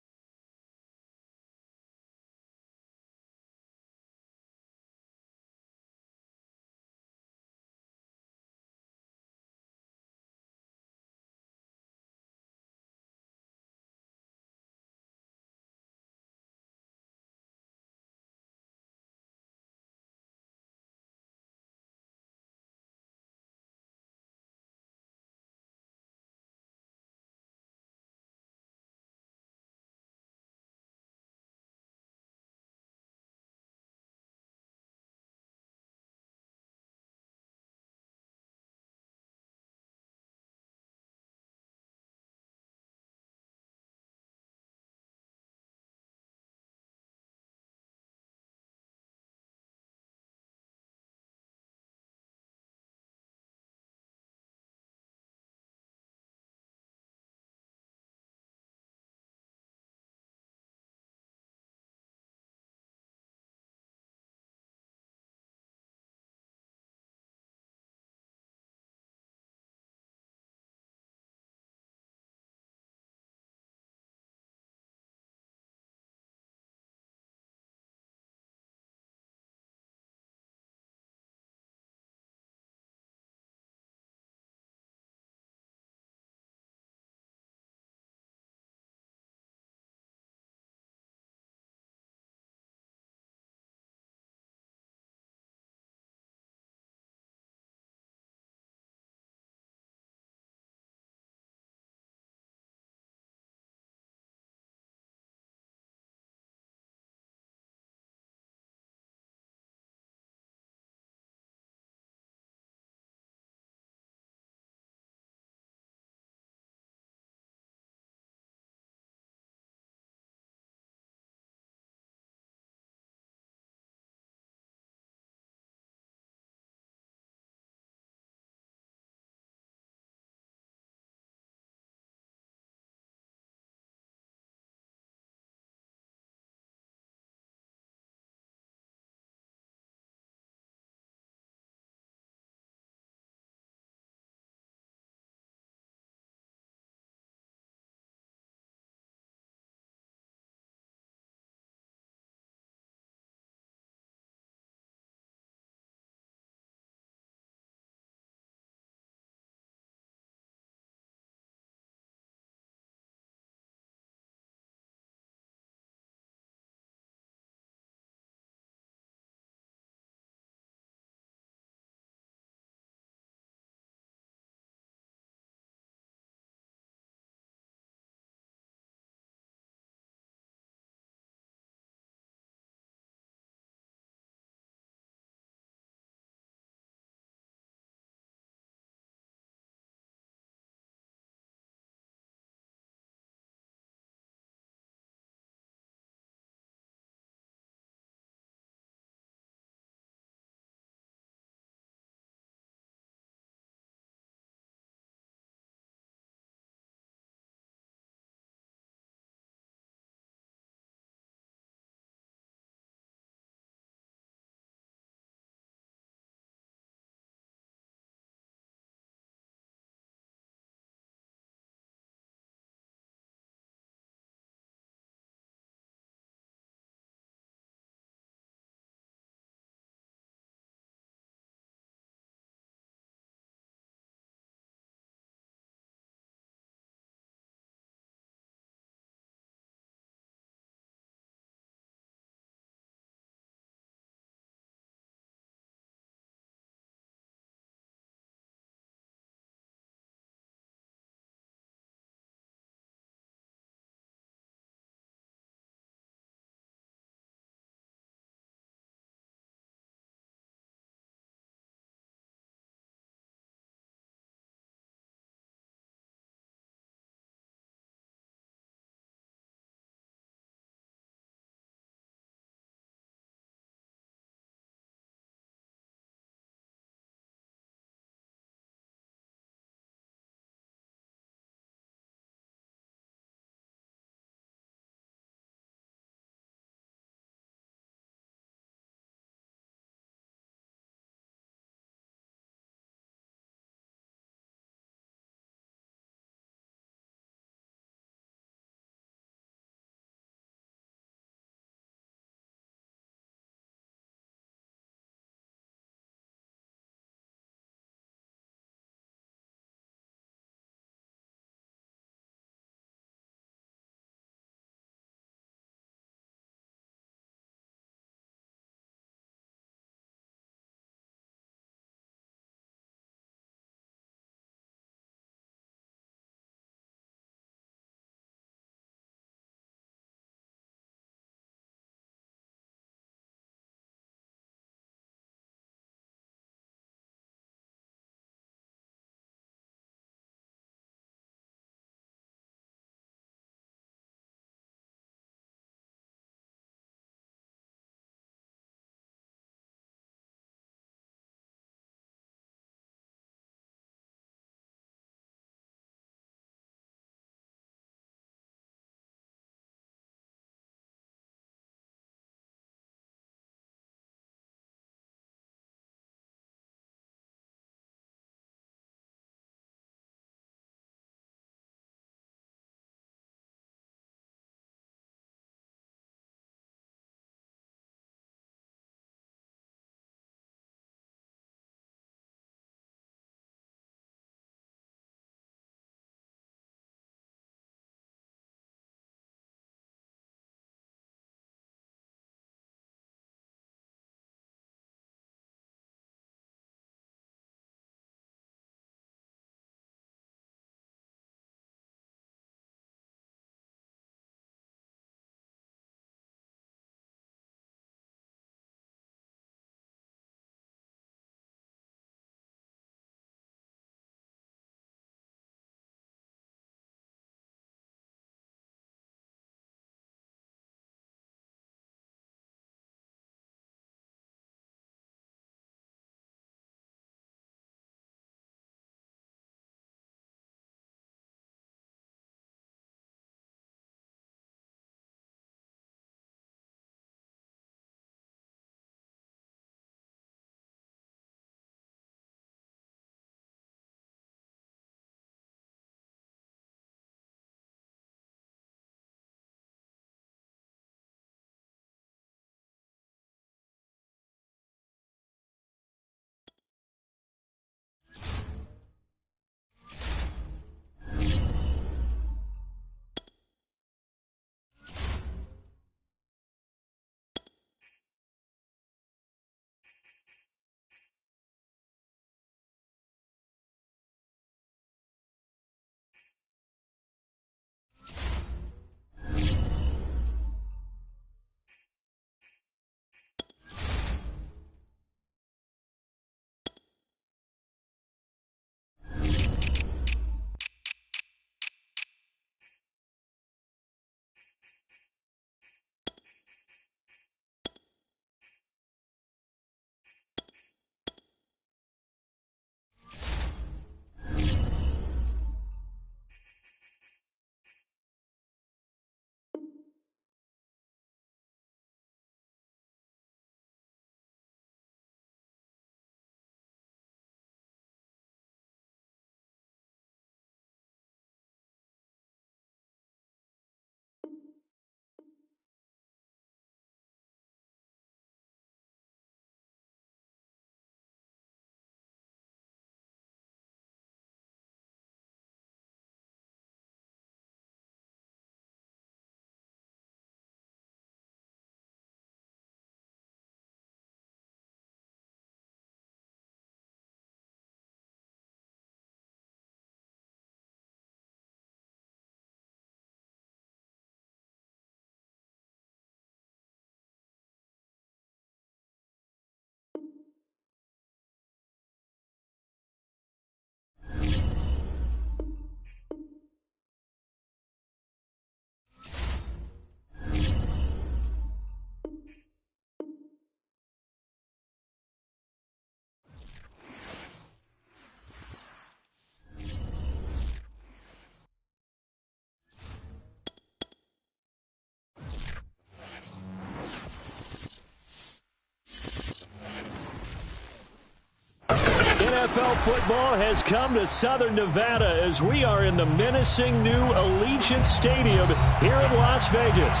NFL football has come to Southern Nevada as we are in the menacing new Allegiant Stadium here in Las Vegas.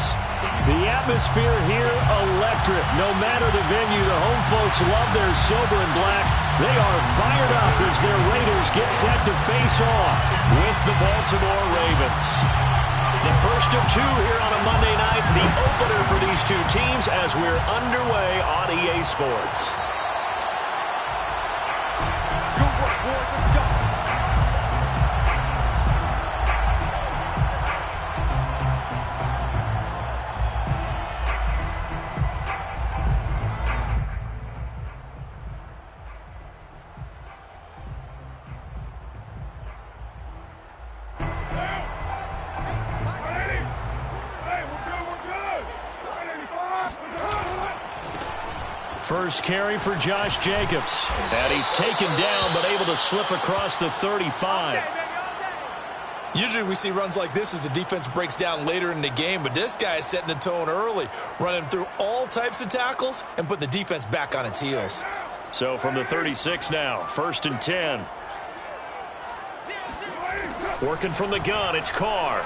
The atmosphere here, electric. No matter the venue, the home folks love their silver and black. They are fired up as their Raiders get set to face off with the Baltimore Ravens. The first of two here on a Monday night, the opener for these two teams as we're underway on EA Sports. First carry for Josh Jacobs. And he's taken down but able to slip across the 35. Usually we see runs like this as the defense breaks down later in the game, but this guy is setting the tone early, running through all types of tackles and putting the defense back on its heels. So from the 36 now, 1st and 10. Working from the gun, it's Carr.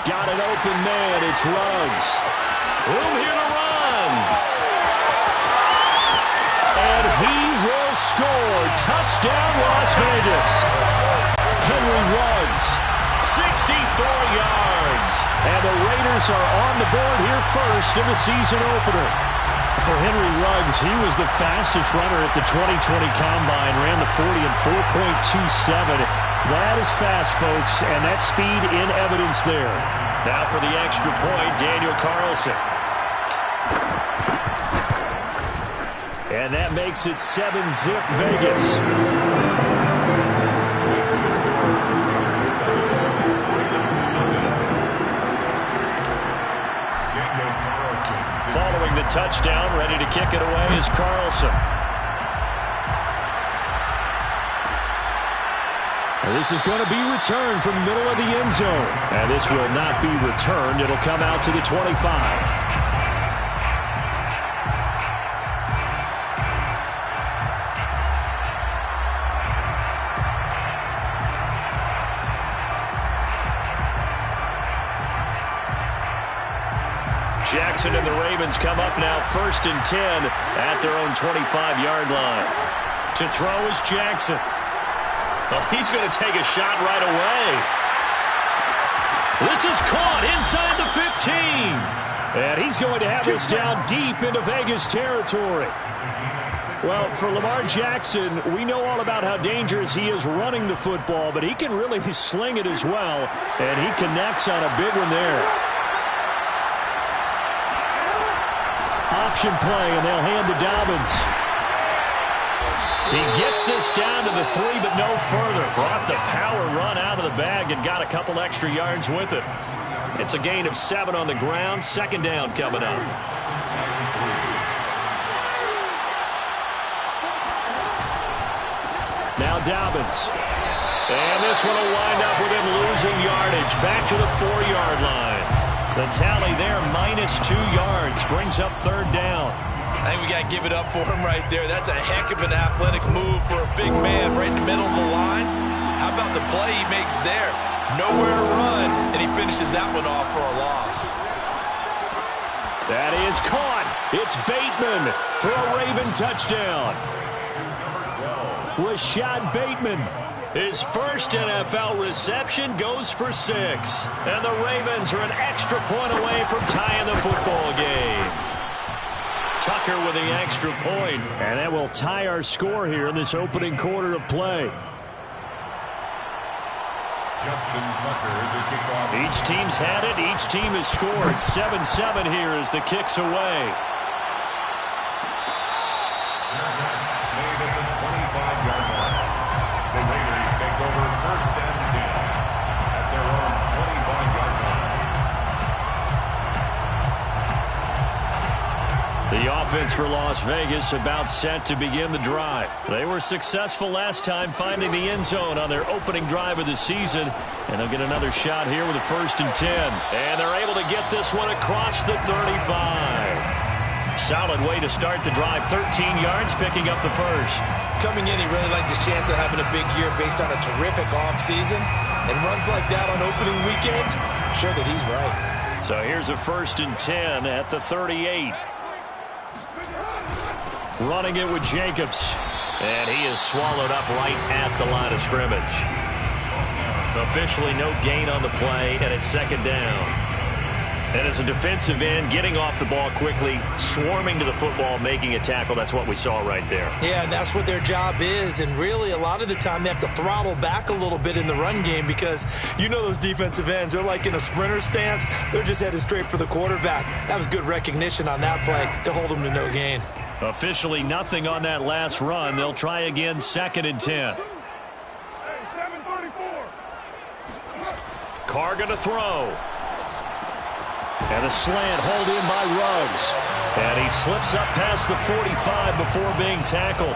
Got an open man, it's Ruggs. Room here to run. And he will score. Touchdown, Las Vegas. Henry Ruggs, 64 yards. And the Raiders are on the board here first in the season opener. For Henry Ruggs, he was the fastest runner at the 2020 Combine. Ran the 40 in 4.27. That is fast, folks, and that speed in evidence there. Now for the extra point, Daniel Carlson. And that makes it 7-zip Vegas. Following the touchdown, ready to kick it away is Carlson. And this is going to be returned from middle of the end zone. And this will not be returned. It'll come out to the 25. Jackson and the Ravens come up now 1st and 10 at their own 25-yard line. To throw is Jackson. Oh, he's going to take a shot right away. This is caught inside the 15. And he's going to have this down deep into Vegas territory. Well, for Lamar Jackson, we know all about how dangerous he is running the football, but he can really sling it as well, and he connects on a big one there. Option play, and they'll hand to Dobbins. He gets this down to the 3, but no further. Brought the power run out of the bag and got a couple extra yards with it. It's a gain of 7 on the ground. 2nd down coming up. Now Dobbins. And this one will wind up with him losing yardage. Back to the 4-yard line. The tally there, -2 yards, brings up 3rd down. I think we got to give it up for him right there. That's a heck of an athletic move for a big man right in the middle of the line. How about the play he makes there? Nowhere to run, and he finishes that one off for a loss. That is caught. It's Bateman for a Raven touchdown. Rashad Bateman. His first NFL reception goes for 6. And the Ravens are an extra point away from tying the football game. Tucker with the extra point. And that will tie our score here in this opening quarter of play. Justin Tucker, the kickoff. Each team's had it. Each team has scored. 7-7 here as the kick's away. Made at the 25-yard line. The Raiders take over 1st and 10 at their own 25-yard line. The offense for Las Vegas about set to begin the drive. They were successful last time finding the end zone on their opening drive of the season. And they'll get another shot here with a 1st and 10. And they're able to get this one across the 35. Solid way to start the drive. 13 yards, picking up the first. Coming in, he really liked his chance of having a big year based on a terrific offseason. And runs like that on opening weekend, show that he's right. So here's a 1st and 10 at the 38. Running it with Jacobs. And he is swallowed up right at the line of scrimmage. Officially no gain on the play, and it's 2nd down. And as a defensive end, getting off the ball quickly, swarming to the football, making a tackle, that's what we saw right there. Yeah, and that's what their job is. And really, a lot of the time, they have to throttle back a little bit in the run game because you know those defensive ends, they're like in a sprinter stance. They're just headed straight for the quarterback. That was good recognition on that play to hold them to no gain. Officially nothing on that last run. They'll try again, 2nd and 10. Carr going to throw. And a slant hold in by Ruggs. And he slips up past the 45 before being tackled.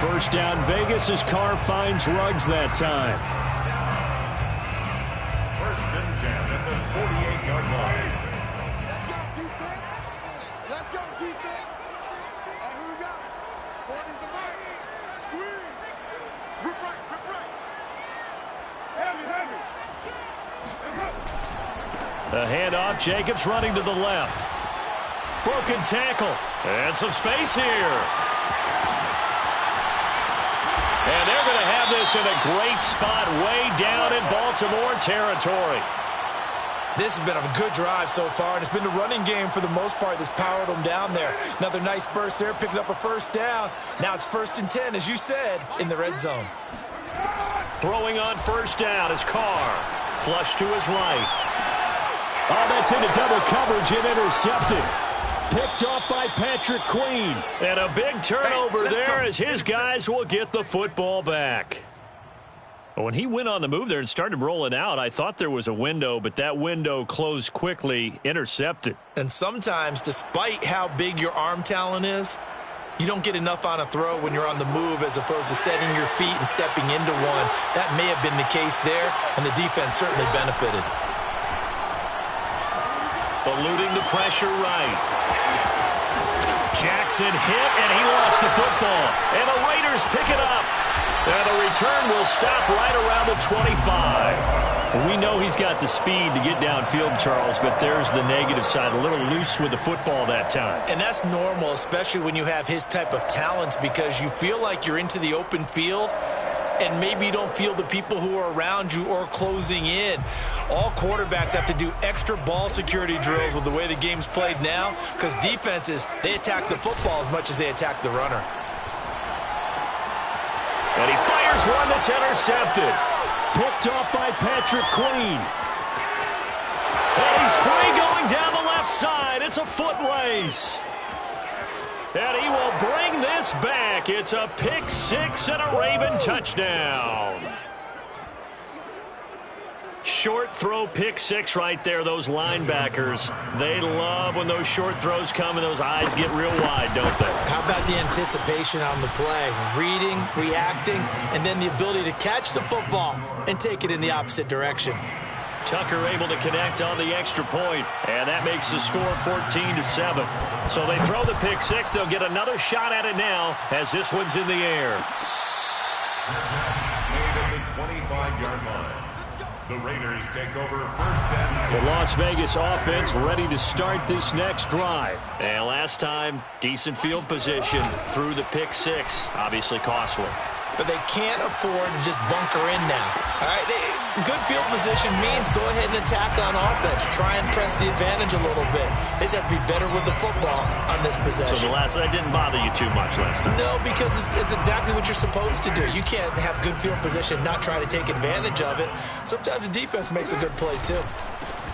1st down Vegas as Carr finds Ruggs that time. 1st and 10 at the 48-yard line. Let's go, defense. Let's go, defense. And who we got? 40's the mark. Squeeze. Rip right, rip right. Heavy, heavy. A handoff, Jacobs running to the left. Broken tackle. And some space here. And they're going to have this in a great spot way down in Baltimore territory. This has been a good drive so far, and it's been the running game for the most part that's powered them down there. Another nice burst there, picking up a 1st down. Now it's 1st and 10, as you said, in the red zone. Throwing on 1st down is Carr. Flush to his right. Oh, that's into double coverage and intercepted. Picked off by Patrick Queen. And a big turnover there as his guys will get the football back. When he went on the move there and started rolling out, I thought there was a window, but that window closed quickly, intercepted. And sometimes, despite how big your arm talent is, you don't get enough on a throw when you're on the move as opposed to setting your feet and stepping into one. That may have been the case there, and the defense certainly benefited. Eluding the pressure right. Jackson hit, and he lost the football. And the Raiders pick it up. And the return will stop right around the 25. We know he's got the speed to get downfield, Charles, but there's the negative side. A little loose with the football that time. And that's normal, especially when you have his type of talents, because you feel like you're into the open field, and maybe you don't feel the people who are around you or closing in. All quarterbacks have to do extra ball security drills with the way the game's played now, because defenses, they attack the football as much as they attack the runner. And he fires one that's intercepted. Picked off by Patrick Queen. And he's free going down the left side. It's a foot race. And he will bring this back. It's a pick six and a Raven touchdown. Short throw pick six right there. Those linebackers, they love when those short throws come and those eyes get real wide, don't they? How about the anticipation on the play? Reading, reacting, and then the ability to catch the football and take it in the opposite direction. Tucker able to connect on the extra point, and that makes the score 14-7. So they throw the pick six. They'll get another shot at it now as this one's in the air. Made at the 25-yard line. The Raiders take over first and 10. The Las Vegas offense ready to start this next drive. And last time, decent field position through the pick six. Obviously costly. But they can't afford to just bunker in now. All right, good field position means go ahead and attack on offense. Try and press the advantage a little bit. They just have to be better with the football on this possession. So that didn't bother you too much last time? No, because it's exactly what you're supposed to do. You can't have good field position, not try to take advantage of it. Sometimes the defense makes a good play, too.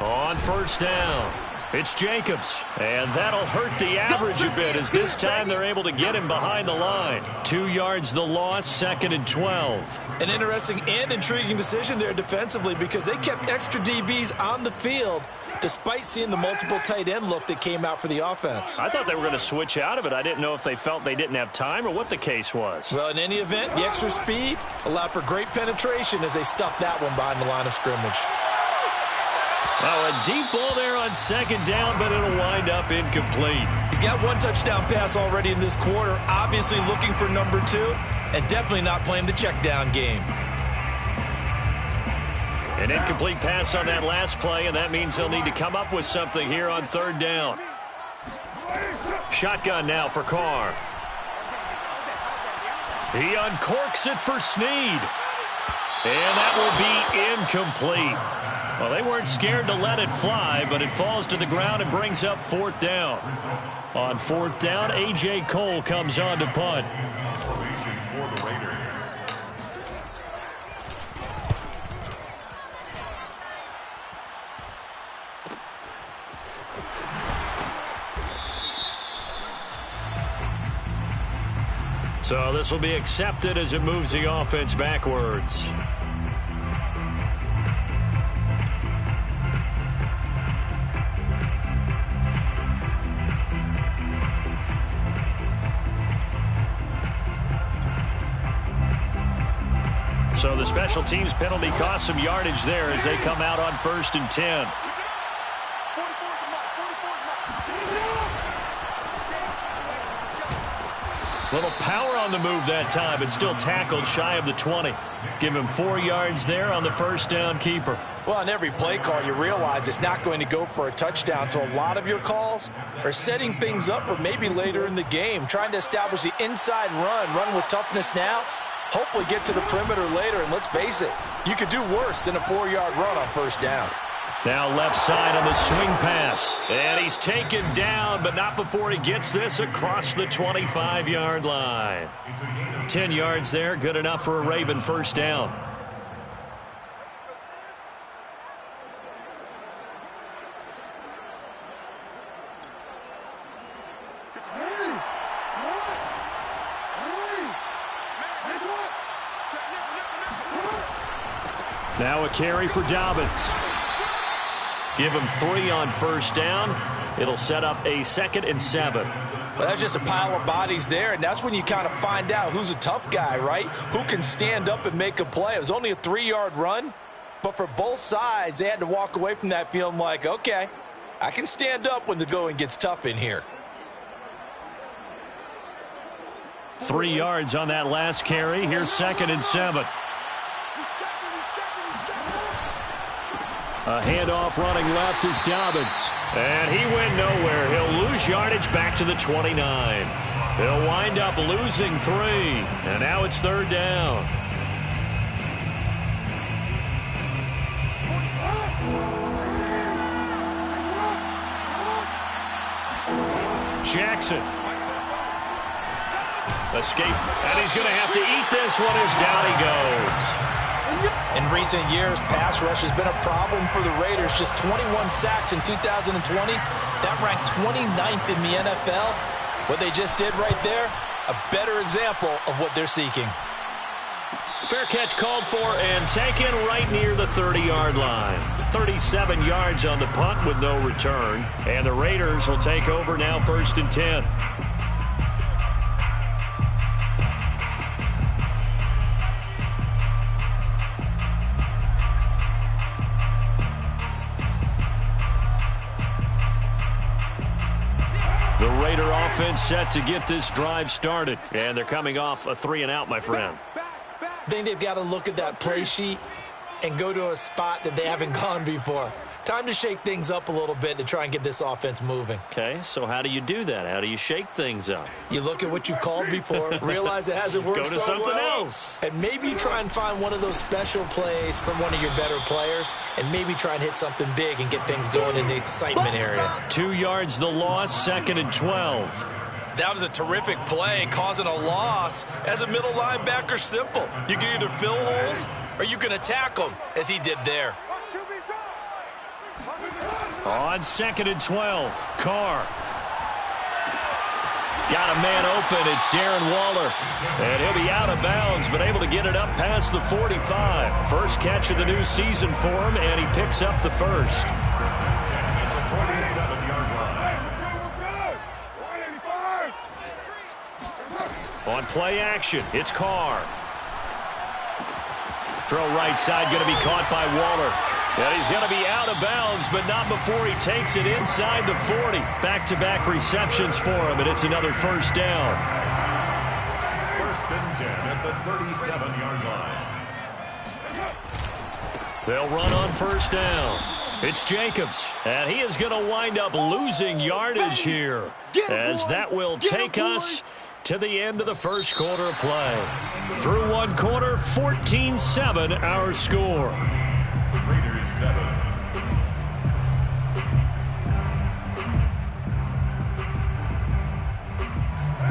On first down, it's Jacobs, and that'll hurt the average a bit as this time they're able to get him behind the line. 2 yards the loss, 2nd and 12. An interesting and intriguing decision there defensively because they kept extra DBs on the field despite seeing the multiple tight end look that came out for the offense. I thought they were going to switch out of it. I didn't know if they felt they didn't have time or what the case was. Well, in any event, the extra speed allowed for great penetration as they stuffed that one behind the line of scrimmage. Now a deep ball there on on second down, but it'll wind up incomplete. He's got one touchdown pass already in this quarter, obviously looking for number 2, and definitely not playing the check down game. An incomplete pass on that last play, and that means they'll need to come up with something here on third down. Shotgun now for Carr. He uncorks it for Snead. And that will be incomplete. Well, they weren't scared to let it fly, but it falls to the ground and brings up fourth down. On fourth down, A.J. Cole comes on to punt. Formation for the Raiders. So this will be accepted as it moves the offense backwards. So the special teams penalty cost some yardage there as they come out on 1st and 10. Little power on the move that time, but still tackled shy of the 20. Give him 4 yards there on the first down keeper. Well, on every play call, you realize it's not going to go for a touchdown. So a lot of your calls are setting things up for maybe later in the game, trying to establish the inside run with toughness now, hopefully get to the perimeter later. And let's face it, you could do worse than a 4-yard run on first down. Now left side on the swing pass. And he's taken down, but not before he gets this across the 25-yard line. 10 yards there, good enough for a Raven first down. Now a carry for Dobbins. Give him 3 on first down. It'll set up a 2nd and 7. Well, that's just a pile of bodies there, and that's when you kind of find out who's a tough guy, right? Who can stand up and make a play. It was only a 3-yard run, but for both sides, they had to walk away from that feeling like, okay, I can stand up when the going gets tough in here. 3 yards on that last carry. Here's 2nd and 7. A handoff running left is Dobbins. And he went nowhere. He'll lose yardage back to the 29. He'll wind up losing 3. And now it's 3rd down. Jackson. Escape. And he's going to have to eat this one as down he goes. In recent years, pass rush has been a problem for the Raiders. Just 21 sacks in 2020. That ranked 29th in the NFL. What they just did right there, a better example of what they're seeking. Fair catch called for and taken right near the 30-yard line. 37 yards on the punt with no return. And the Raiders will take over now 1st and 10. The Raider offense set to get this drive started. And they're coming off a 3-and-out, my friend. I think they've got to look at that play sheet and go to a spot that they haven't gone before. Time to shake things up a little bit to try and get this offense moving. Okay, so how do you do that? How do you shake things up? You look at what you've called before, realize it hasn't worked Go to so something well, else. and maybe try and find one of those special plays from one of your better players, and maybe try and hit something big and get things going in the excitement area. 2 yards the loss, 2nd and 12. That was a terrific play, causing a loss. As a middle linebacker, simple. You can either fill holes or you can attack them, as he did there. On 2nd and 12, Carr. Got a man open. It's Darren Waller. And he'll be out of bounds, but able to get it up past the 45. First catch of the new season for him, and he picks up the first. On play action, it's Carr. Throw right side, going to be caught by Waller. And he's going to be out of bounds, but not before he takes it inside the 40. Back-to-back receptions for him, and it's another first down. First and 10 at the 37-yard line. They'll run on first down. It's Jacobs, and he is going to wind up losing yardage here, as that will take us to the end of the first quarter of play. Through one quarter, 14-7 our score. Raiders 7.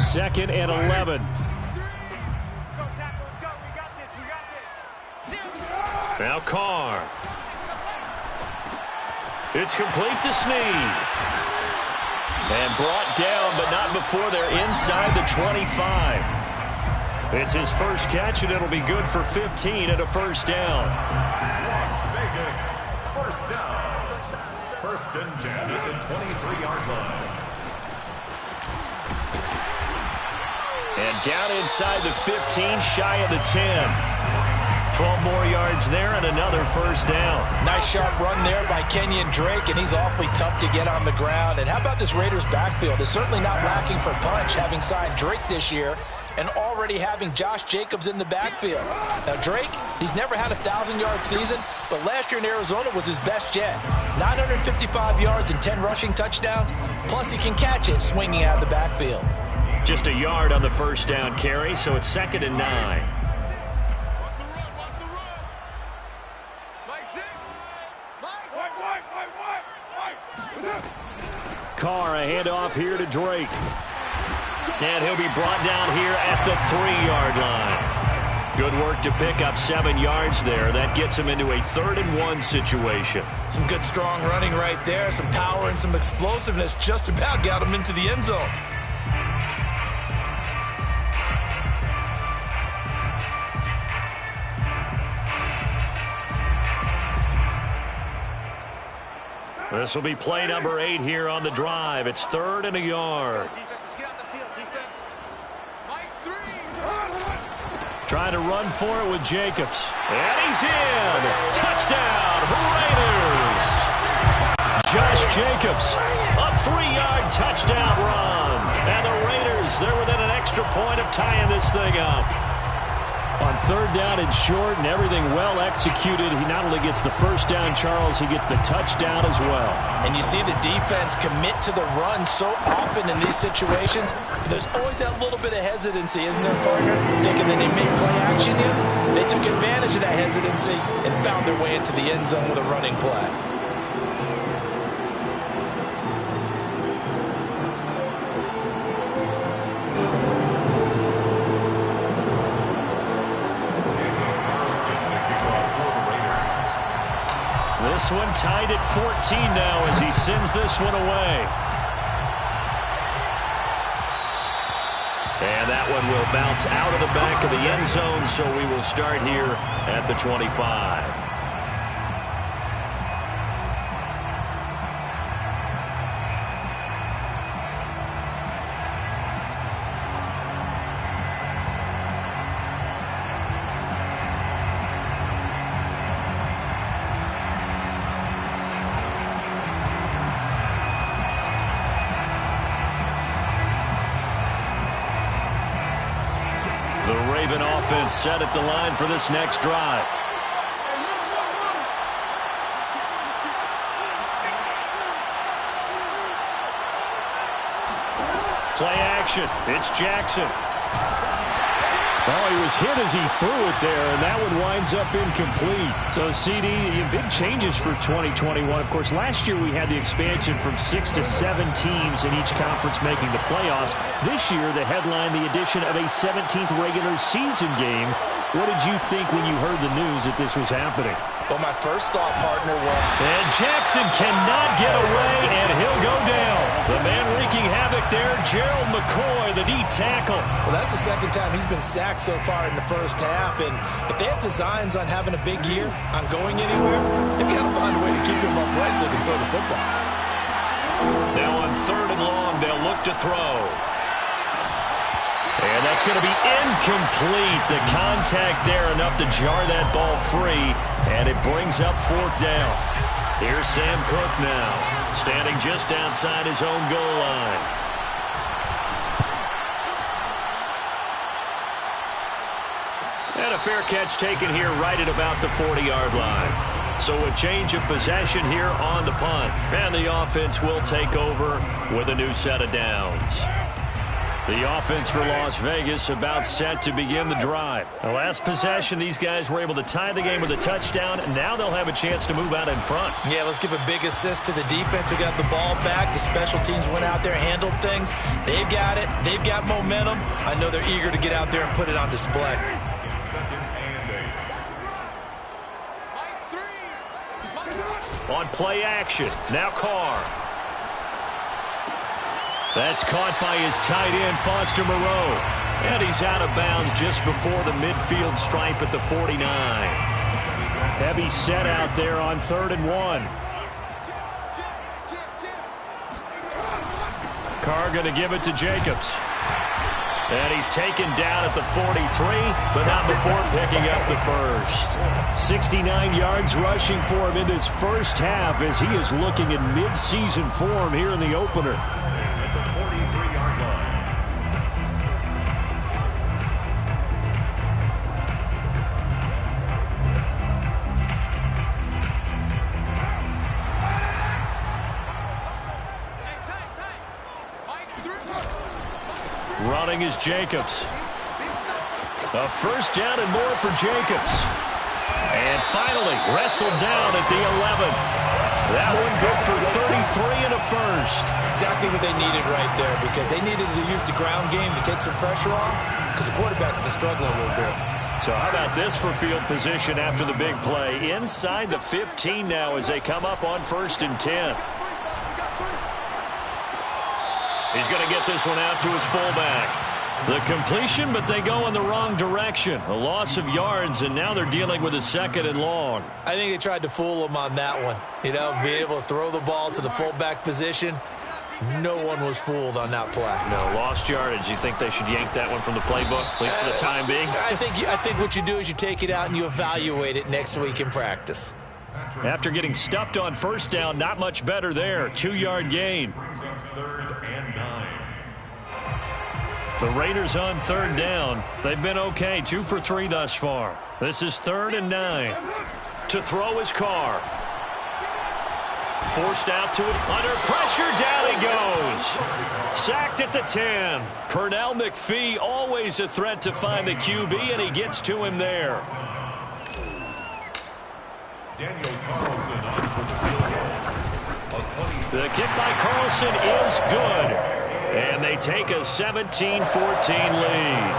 Second and 11. Now Carr. It's complete to Snead. And brought down, but not before they're inside the 25. It's his first catch, and it'll be good for 15 and a first down. Las Vegas, first down. First and 10 at the 23-yard line. And down inside the 15, shy of the 10. 12 more yards there and another first down. Nice sharp run there by Kenyon Drake, and he's awfully tough to get on the ground. And how about this Raiders backfield? It's certainly not lacking for punch, having signed Drake this year and already having Josh Jacobs in the backfield. Now Drake, he's never had a 1,000-yard season, but last year in Arizona was his best yet. 955 yards and 10 rushing touchdowns, plus he can catch it swinging out of the backfield. Just a yard on the first down carry, so it's 2nd and 9. Carr, a handoff here to Drake. And he'll be brought down here at the 3-yard line. Good work to pick up 7 yards there. That gets him into a 3rd and 1 situation. Some good strong running right there, some power and some explosiveness just about got him into the end zone. This will be play number 8 here on the drive. It's 3rd and a yard. Trying to run for it with Jacobs. And he's in. Touchdown, Raiders. Josh Jacobs, a 3-yard touchdown run. And the Raiders, they're within an extra point of tying this thing up. On 3rd down and short and everything well executed, he not only gets the first down, Charles, he gets the touchdown as well. And you see the defense commit to the run so often in these situations. There's always that little bit of hesitancy, isn't there, partner? Thinking that they may play action you. They took advantage of that hesitancy and found their way into the end zone with a running play. This one tied at 14 now as he sends this one away. And that one will bounce out of the back of the end zone, so we will start here at the 25. The Raven offense set at the line for this next drive. Play action. It's Jackson. Well, he was hit as he threw it there, and that one winds up incomplete. So, CD, big changes for 2021. Of course, last year we had the expansion from 6 to 7 teams in each conference making the playoffs. This year, the headline, the addition of a 17th regular season game. What did you think when you heard the news that this was happening? Well, my first thought, partner, was... And Jackson cannot get away, and he'll go down. The man wreaking havoc there, Gerald McCoy, the D tackle. Well, that's the second time he's been sacked so far in the first half, and if they have designs on having a big year, on going anywhere, they've got to find a way to keep him upright so they can throw the football. Now on 3rd and long, they'll look to throw. And that's going to be incomplete. The contact there enough to jar that ball free, and it brings up 4th down. Here's Sam Cook now, standing just outside his own goal line. And a fair catch taken here right at about the 40-yard line. So a change of possession here on the punt. And the offense will take over with a new set of downs. The offense for Las Vegas about set to begin the drive. The last possession, these guys were able to tie the game with a touchdown, and now they'll have a chance to move out in front. Yeah, let's give a big assist to the defense who got the ball back. The special teams went out there, handled things. They've got it. They've got momentum. I know they're eager to get out there and put it on display. On play action, now Carr. That's caught by his tight end, Foster Moreau. And he's out of bounds just before the midfield stripe at the 49. Heavy set out there on 3rd and 1. Carr going to give it to Jacobs. And he's taken down at the 43, but not before picking up the first. 69 yards rushing for him in this first half as he is looking in mid-season form here in the opener. Running is Jacobs. A first down and more for Jacobs. And finally wrestled down at the 11. That one good for 33 and a first. Exactly what they needed right there, because they needed to use the ground game to take some pressure off, because the quarterback's been struggling a little bit. So how about this for field position after the big play? Inside the 15 now as they come up on 1st and 10. He's going to get this one out to his fullback. The completion, but they go in the wrong direction. A loss of yards, and now they're dealing with a 2nd and long. I think they tried to fool him on that one. You know, being able to throw the ball to the fullback position. No one was fooled on that play. No, lost yardage. You think they should yank that one from the playbook, at least for the time being? I think what you do is you take it out and you evaluate it next week in practice. After getting stuffed on 1st down, not much better there. 2-yard gain. The Raiders on 3rd down. They've been okay, 2 for 3 thus far. This is 3rd and 9. To throw his Carr. Forced out to it. Under pressure, down he goes. Sacked at the 10. Pernell McPhee, always a threat to find the QB, and he gets to him there. The kick by Carlson is good. And they take a 17-14 lead.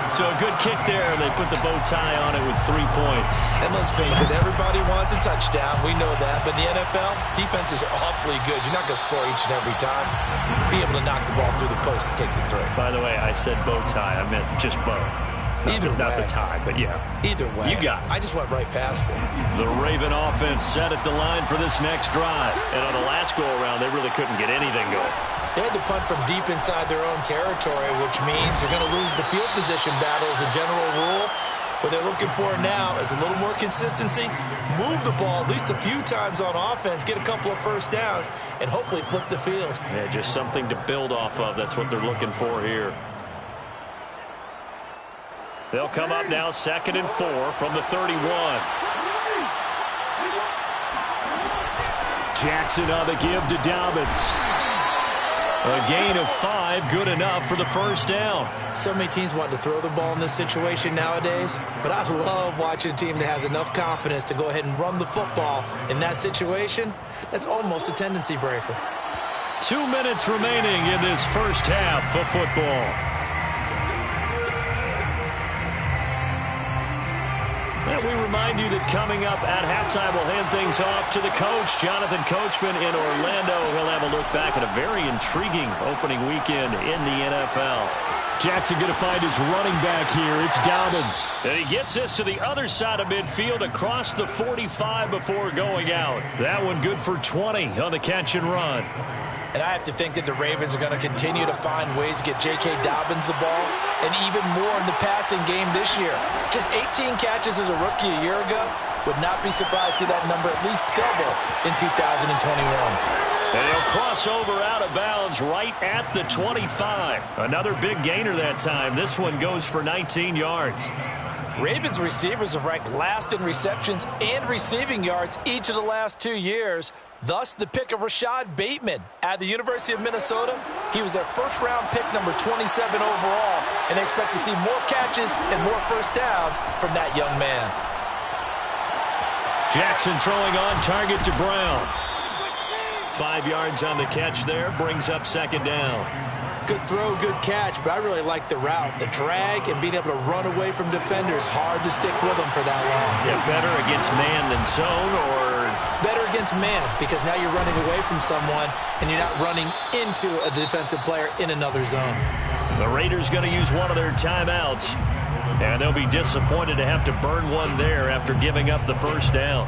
So a good kick there. They put the bow tie on it with 3 points. And let's face it, everybody wants a touchdown. We know that. But in the NFL, defense is awfully good. You're not going to score each and every time. Be able to knock the ball through the post and take the 3. By the way, I said bow tie. I meant just bow. Not the tie, but yeah. Either way. You got it. I just went right past it. The Raven offense set at the line for this next drive. And on the last go-around, they really couldn't get anything going. They had to punt from deep inside their own territory, which means they're going to lose the field position battle as a general rule. What they're looking for now is a little more consistency, move the ball at least a few times on offense, get a couple of first downs, and hopefully flip the field. Yeah, just something to build off of. That's what they're looking for here. They'll come up now 2nd and 4 from the 31. Jackson on the give to Dobbins. A gain of 5, good enough for the first down. So many teams want to throw the ball in this situation nowadays, but I love watching a team that has enough confidence to go ahead and run the football in that situation. That's almost a tendency breaker. 2 minutes remaining in this first half of football. And we remind you that coming up at halftime, we'll hand things off to the coach, Jonathan Coachman in Orlando. He'll have a look back at a very intriguing opening weekend in the NFL. Jackson going to find his running back here. It's Dobbins. And he gets this to the other side of midfield across the 45 before going out. That one good for 20 on the catch and run. And I have to think that the Ravens are going to continue to find ways to get J.K. Dobbins the ball. and even more in the passing game this year. Just 18 catches as a rookie a year ago. Would not be surprised to see that number at least double in 2021. And he'll cross over out of bounds right at the 25. Another big gainer that time. This one goes for 19 yards. Ravens receivers have ranked last in receptions and receiving yards each of the last 2 years. Thus, the pick of Rashad Bateman at the University of Minnesota. He was their first-round pick, number 27 overall, and they expect to see more catches and more first downs from that young man. Jackson throwing on target to Brown. 5 yards on the catch there, brings up second down. Good throw, good catch, but I really like the route. The drag and being able to run away from defenders, hard to stick with them for that long. Yeah, better against man than zone, or? Better against man, because now you're running away from someone and you're not running into a defensive player in another zone. The Raiders going to use one of their timeouts, and they'll be disappointed to have to burn one there after giving up the first down.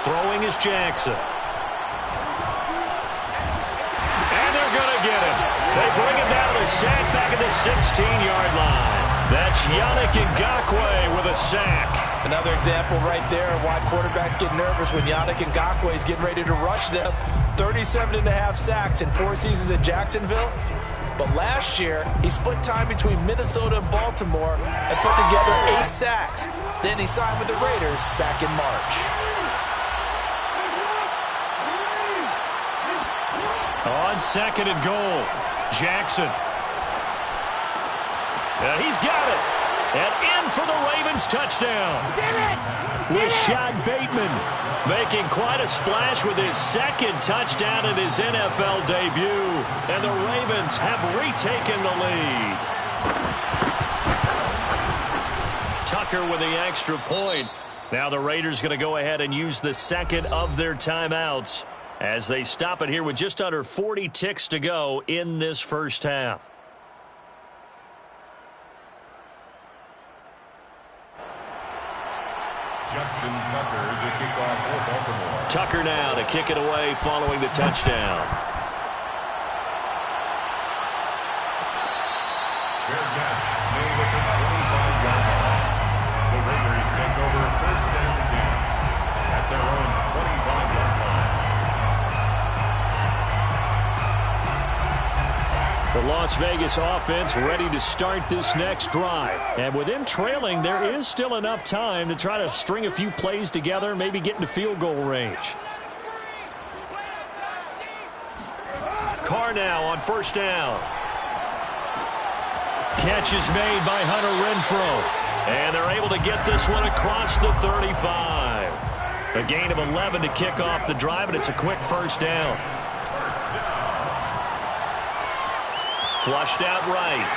Throwing is Jackson. And they're going to get him. They bring him down to the sack back at the 16-yard line. That's Yannick Ngakoue with a sack. Another example right there of why quarterbacks get nervous when Yannick Ngakoue is getting ready to rush them. 37.5 sacks in 4 seasons in Jacksonville. But last year, he split time between Minnesota and Baltimore and put together 8 sacks. Then he signed with the Raiders back in March. On second and goal, Jackson. He's got it. And in for the Ravens touchdown. Rashad Bateman making quite a splash with his second touchdown in his NFL debut. And the Ravens have retaken the lead. Tucker with the extra point. Now the Raiders going to go ahead and use the second of their timeouts as they stop it here with just under 40 ticks to go in this first half. Justin Tucker to kick off for Baltimore. Tucker now to kick it away following the touchdown. Fair catch made at the 25-yard line. The Raiders take over first and 10 at their own 25-yard line. The Las Vegas offense ready to start this next drive. And with them trailing, there is still enough time to try to string a few plays together, maybe get into field goal range. Carr now on first down. Catch is made by Hunter Renfrow. And they're able to get this one across the 35. A gain of 11 to kick off the drive, and it's a quick first down. Flushed out right.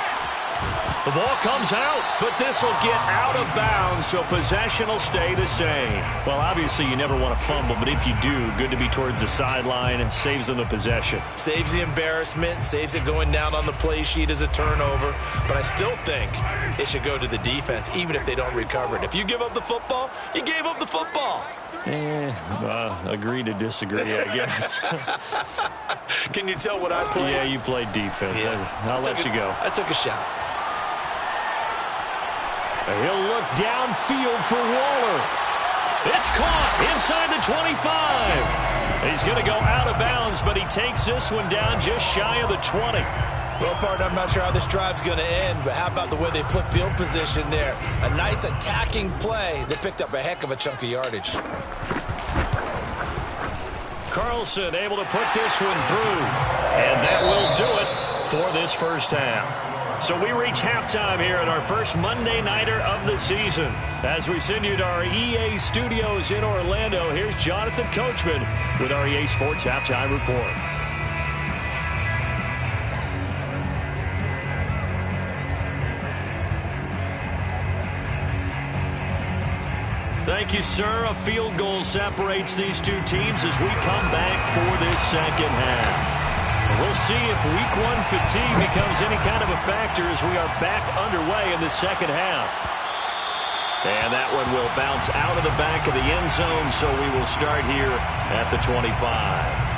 The ball comes out, but this will get out of bounds, so possession will stay the same. Well, obviously, you never want to fumble, but if you do, good to be towards the sideline. It saves them the possession. Saves the embarrassment, saves it going down on the play sheet as a turnover. But I still think it should go to the defense, even if they don't recover it. If you give up the football, you gave up the football. Agree to disagree, I guess. Can you tell what I played? Yeah, you played defense. Yeah. I'll let you go. I took a shot. He'll look downfield for Waller. It's caught inside the 25. He's going to go out of bounds, but he takes this one down just shy of the 20. Well, partner, I'm not sure how this drive's going to end, but how about the way they flip field position there? A nice attacking play. They picked up a heck of a chunk of yardage. Carlson able to put this one through. And that will do it for this first half. So we reach halftime here at our first Monday Nighter of the season. As we send you to our EA studios in Orlando, here's Jonathan Coachman with our EA Sports Halftime Report. Thank you, sir. A field goal separates these two teams as we come back for this second half. We'll We'll see if week one fatigue becomes any kind of a factor as we are back underway in the second half. And that one will bounce out of the back of the end zone, so we will start here at the 25.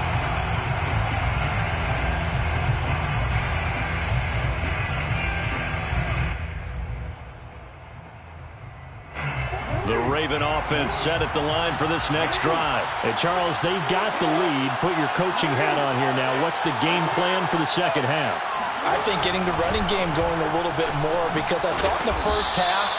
The Raven offense set at the line for this next drive. Hey, Charles, they've got the lead. Put your coaching hat on here now. What's the game plan for the second half? I think getting the running game going a little bit more, because I thought in the first half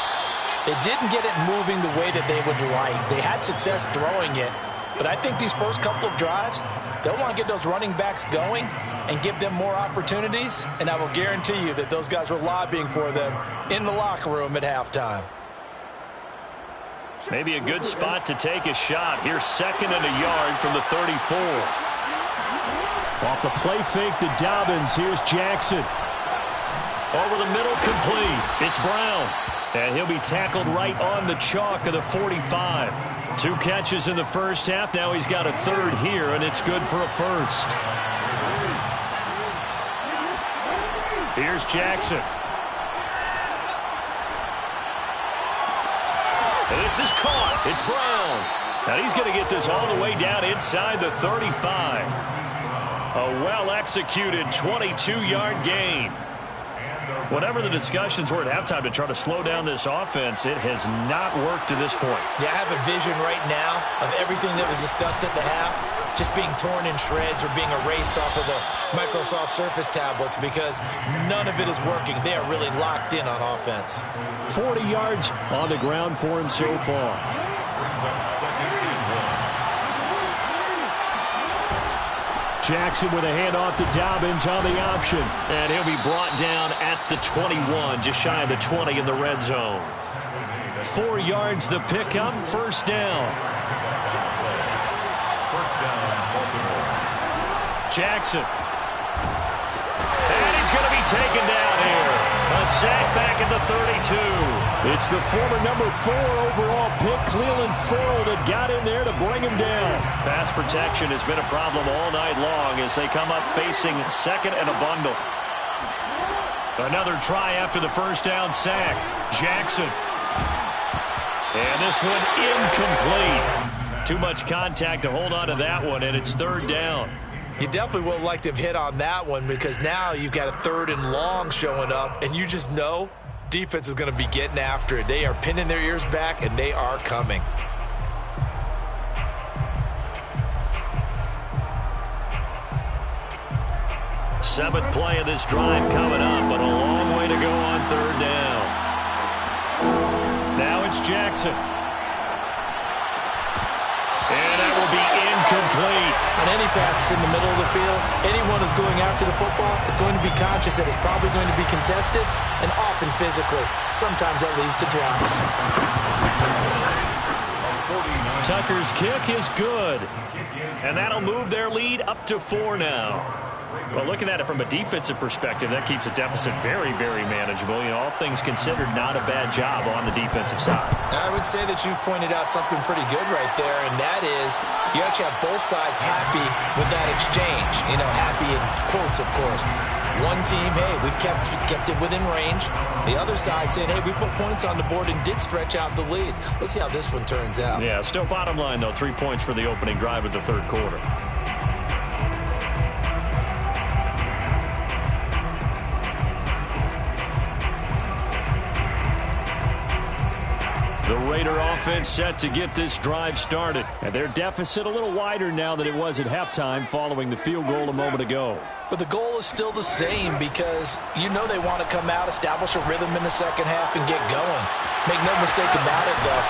they didn't get it moving the way that they would like. They had success throwing it, but I think these first couple of drives, they'll want to get those running backs going and give them more opportunities, and I will guarantee you that those guys were lobbying for them in the locker room at halftime. Maybe a good spot to take a shot. Here's 2nd and a yard from the 34. Off the play fake to Dobbins. Here's Jackson. Over the middle, complete. It's Brown. And he'll be tackled right on the chalk of the 45. 2 catches in the first half. Now he's got a 3rd here, and it's good for a 1st. Here's Jackson. This is caught. It's Brown. And he's going to get this all the way down inside the 35. A well-executed 22-yard gain. Whatever the discussions were at halftime to try to slow down this offense, it has not worked to this point. Yeah, I have a vision right now of everything that was discussed at the half just being torn in shreds or being erased off of the Microsoft Surface tablets, because none of it is working. They are really locked in on offense. 40 yards on the ground for him so far. Jackson with a handoff to Dobbins on the option. And he'll be brought down at the 21, just shy of the 20 in the red zone. 4 yards the pickup, 1st down. Jackson. And he's going to be taken down here. A sack back at the 32. It's the former number 4 overall pick, Cleveland Ferrell, that got in there to bring him down. Pass protection has been a problem all night long as they come up facing 2nd and a bundle. Another try after the 1st down sack. Jackson. And this one incomplete. Too much contact to hold on to that one, and it's 3rd down. You definitely would have liked to have hit on that one, because now you've got a 3rd and long showing up, and you just know defense is going to be getting after it. They are pinning their ears back, and they are coming. Seventh play of this drive coming up, but a long way to go on 3rd down. Now it's Jackson. And that will be incomplete. On any passes in the middle of the field, anyone who's going after the football is going to be conscious that it's probably going to be contested, and often physically. Sometimes that leads to drops. Tucker's kick is good. And that'll move their lead up to 4 now. Well, looking at it from a defensive perspective, that keeps the deficit very, very manageable. You know, all things considered, not a bad job on the defensive side. I would say that you've pointed out something pretty good right there, and that is you actually have both sides happy with that exchange. You know, happy in quotes, of course. One team, hey, we've kept it within range. The other side saying, hey, we put points on the board and did stretch out the lead. Let's see how this one turns out. Yeah, still bottom line, though, 3 points for the opening drive of the 3rd quarter. The Raider offense set to get this drive started. And their deficit a little wider now than it was at halftime following the field goal a moment ago. But the goal is still the same, because you know they want to come out, establish a rhythm in the second half, and get going. Make no mistake about it, though.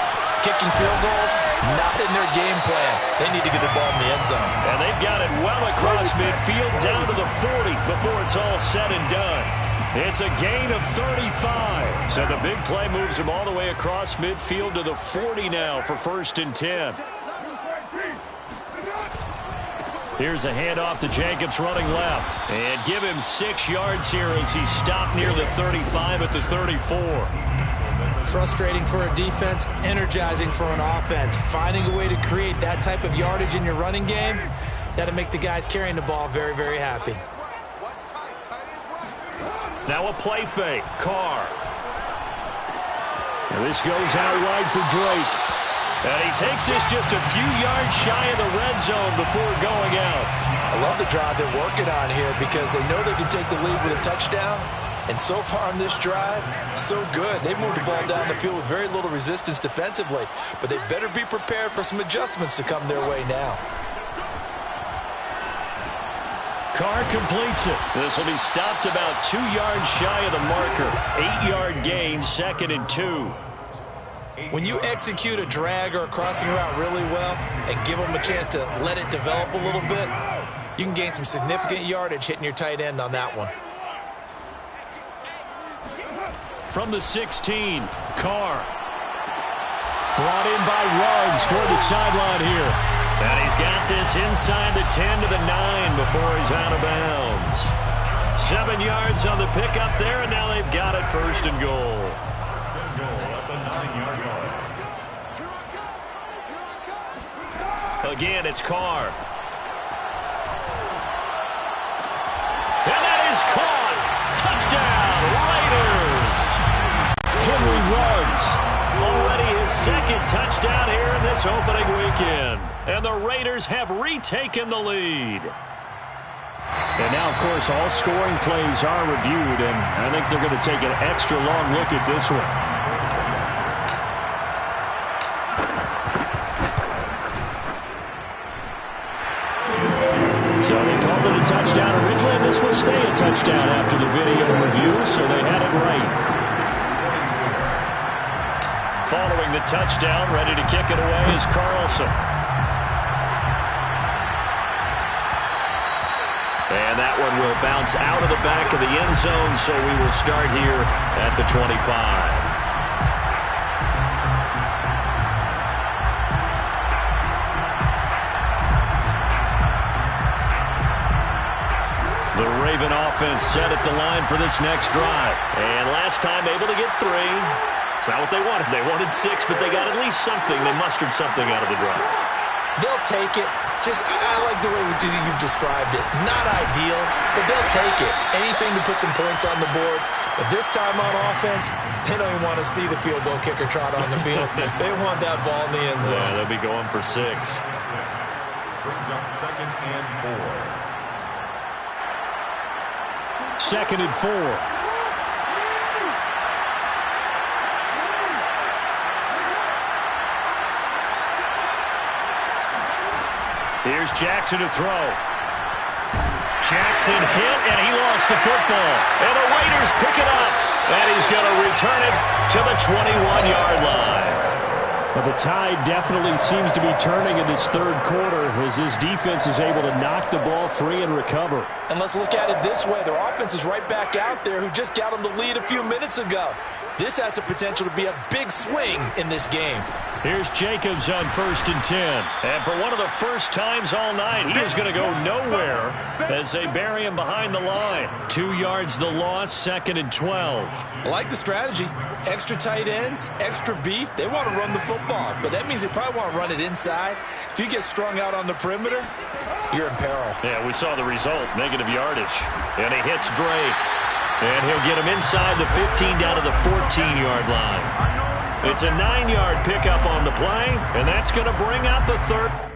Kicking field goals, not in their game plan. They need to get the ball in the end zone. And they've got it well across midfield down to the 40 before it's all said and done. It's a gain of 35. So the big play moves him all the way across midfield to the 40 now for 1st and 10. Here's a handoff to Jacobs running left. And give him 6 yards here as he stopped near the 35 at the 34. Frustrating for a defense, energizing for an offense. Finding a way to create that type of yardage in your running game, that'll make the guys carrying the ball very, very happy. Now a play fake. Carr. And this goes out wide for Drake. And he takes this just a few yards shy of the red zone before going out. I love the drive they're working on here because they know they can take the lead with a touchdown. And so far on this drive, so good. They moved the ball down the field with very little resistance defensively. But they better be prepared for some adjustments to come their way now. Carr completes it. This will be stopped about 2 yards shy of the marker. 8-yard gain, 2nd and 2. When you execute a drag or a crossing route really well and give them a chance to let it develop a little bit, you can gain some significant yardage hitting your tight end on that one. From the 16, Carr. Brought in by Ruggs toward the sideline here. And he's got this inside the 10 to the 9 before he's out of bounds. 7 yards on the pickup there, and now they've got it 1st and goal. First and goal at the 9-yard line. Again, it's Carr. And that is caught. Touchdown, Raiders. Henry Ruggs. Already his 2nd touchdown here in this opening weekend. And the Raiders have retaken the lead. And now, of course, all scoring plays are reviewed, and I think they're going to take an extra long look at this one. So they called it a touchdown originally, and this will stay a touchdown after the video review, so they had it right. Following the touchdown, ready to kick it away is Carlson. And that one will bounce out of the back of the end zone, so we will start here at the 25. The Raven offense set at the line for this next drive. And last time able to get 3. It's not what they wanted. They wanted 6, but they got at least something. They mustered something out of the drive. They'll take it. I like the way you've described it. Not ideal, but they'll take it. Anything to put some points on the board. But this time on offense, they don't even want to see the field goal kicker trot on the field. They want that ball in the end zone. Yeah, they'll be going for 6. Brings up 2nd and 4. 2nd and 4. Here's Jackson to throw. Jackson hit, and he lost the football. And the Raiders pick it up. And he's going to return it to the 21-yard line. Well, the tide definitely seems to be turning in this 3rd quarter as this defense is able to knock the ball free and recover. And let's look at it this way. Their offense is right back out there who just got them the lead a few minutes ago. This has the potential to be a big swing in this game. Here's Jacobs on 1st and 10. And for one of the first times all night, he is going to go nowhere as they bury him behind the line. 2 yards the loss, 2nd and 12. I like the strategy. Extra tight ends, extra beef. They want to run the football, but that means they probably want to run it inside. If you get strung out on the perimeter, you're in peril. Yeah, we saw the result, negative yardage. And he hits Drake. And he'll get him inside the 15 down to the 14-yard line. It's a 9-yard pickup on the play, and that's going to bring out the 3rd.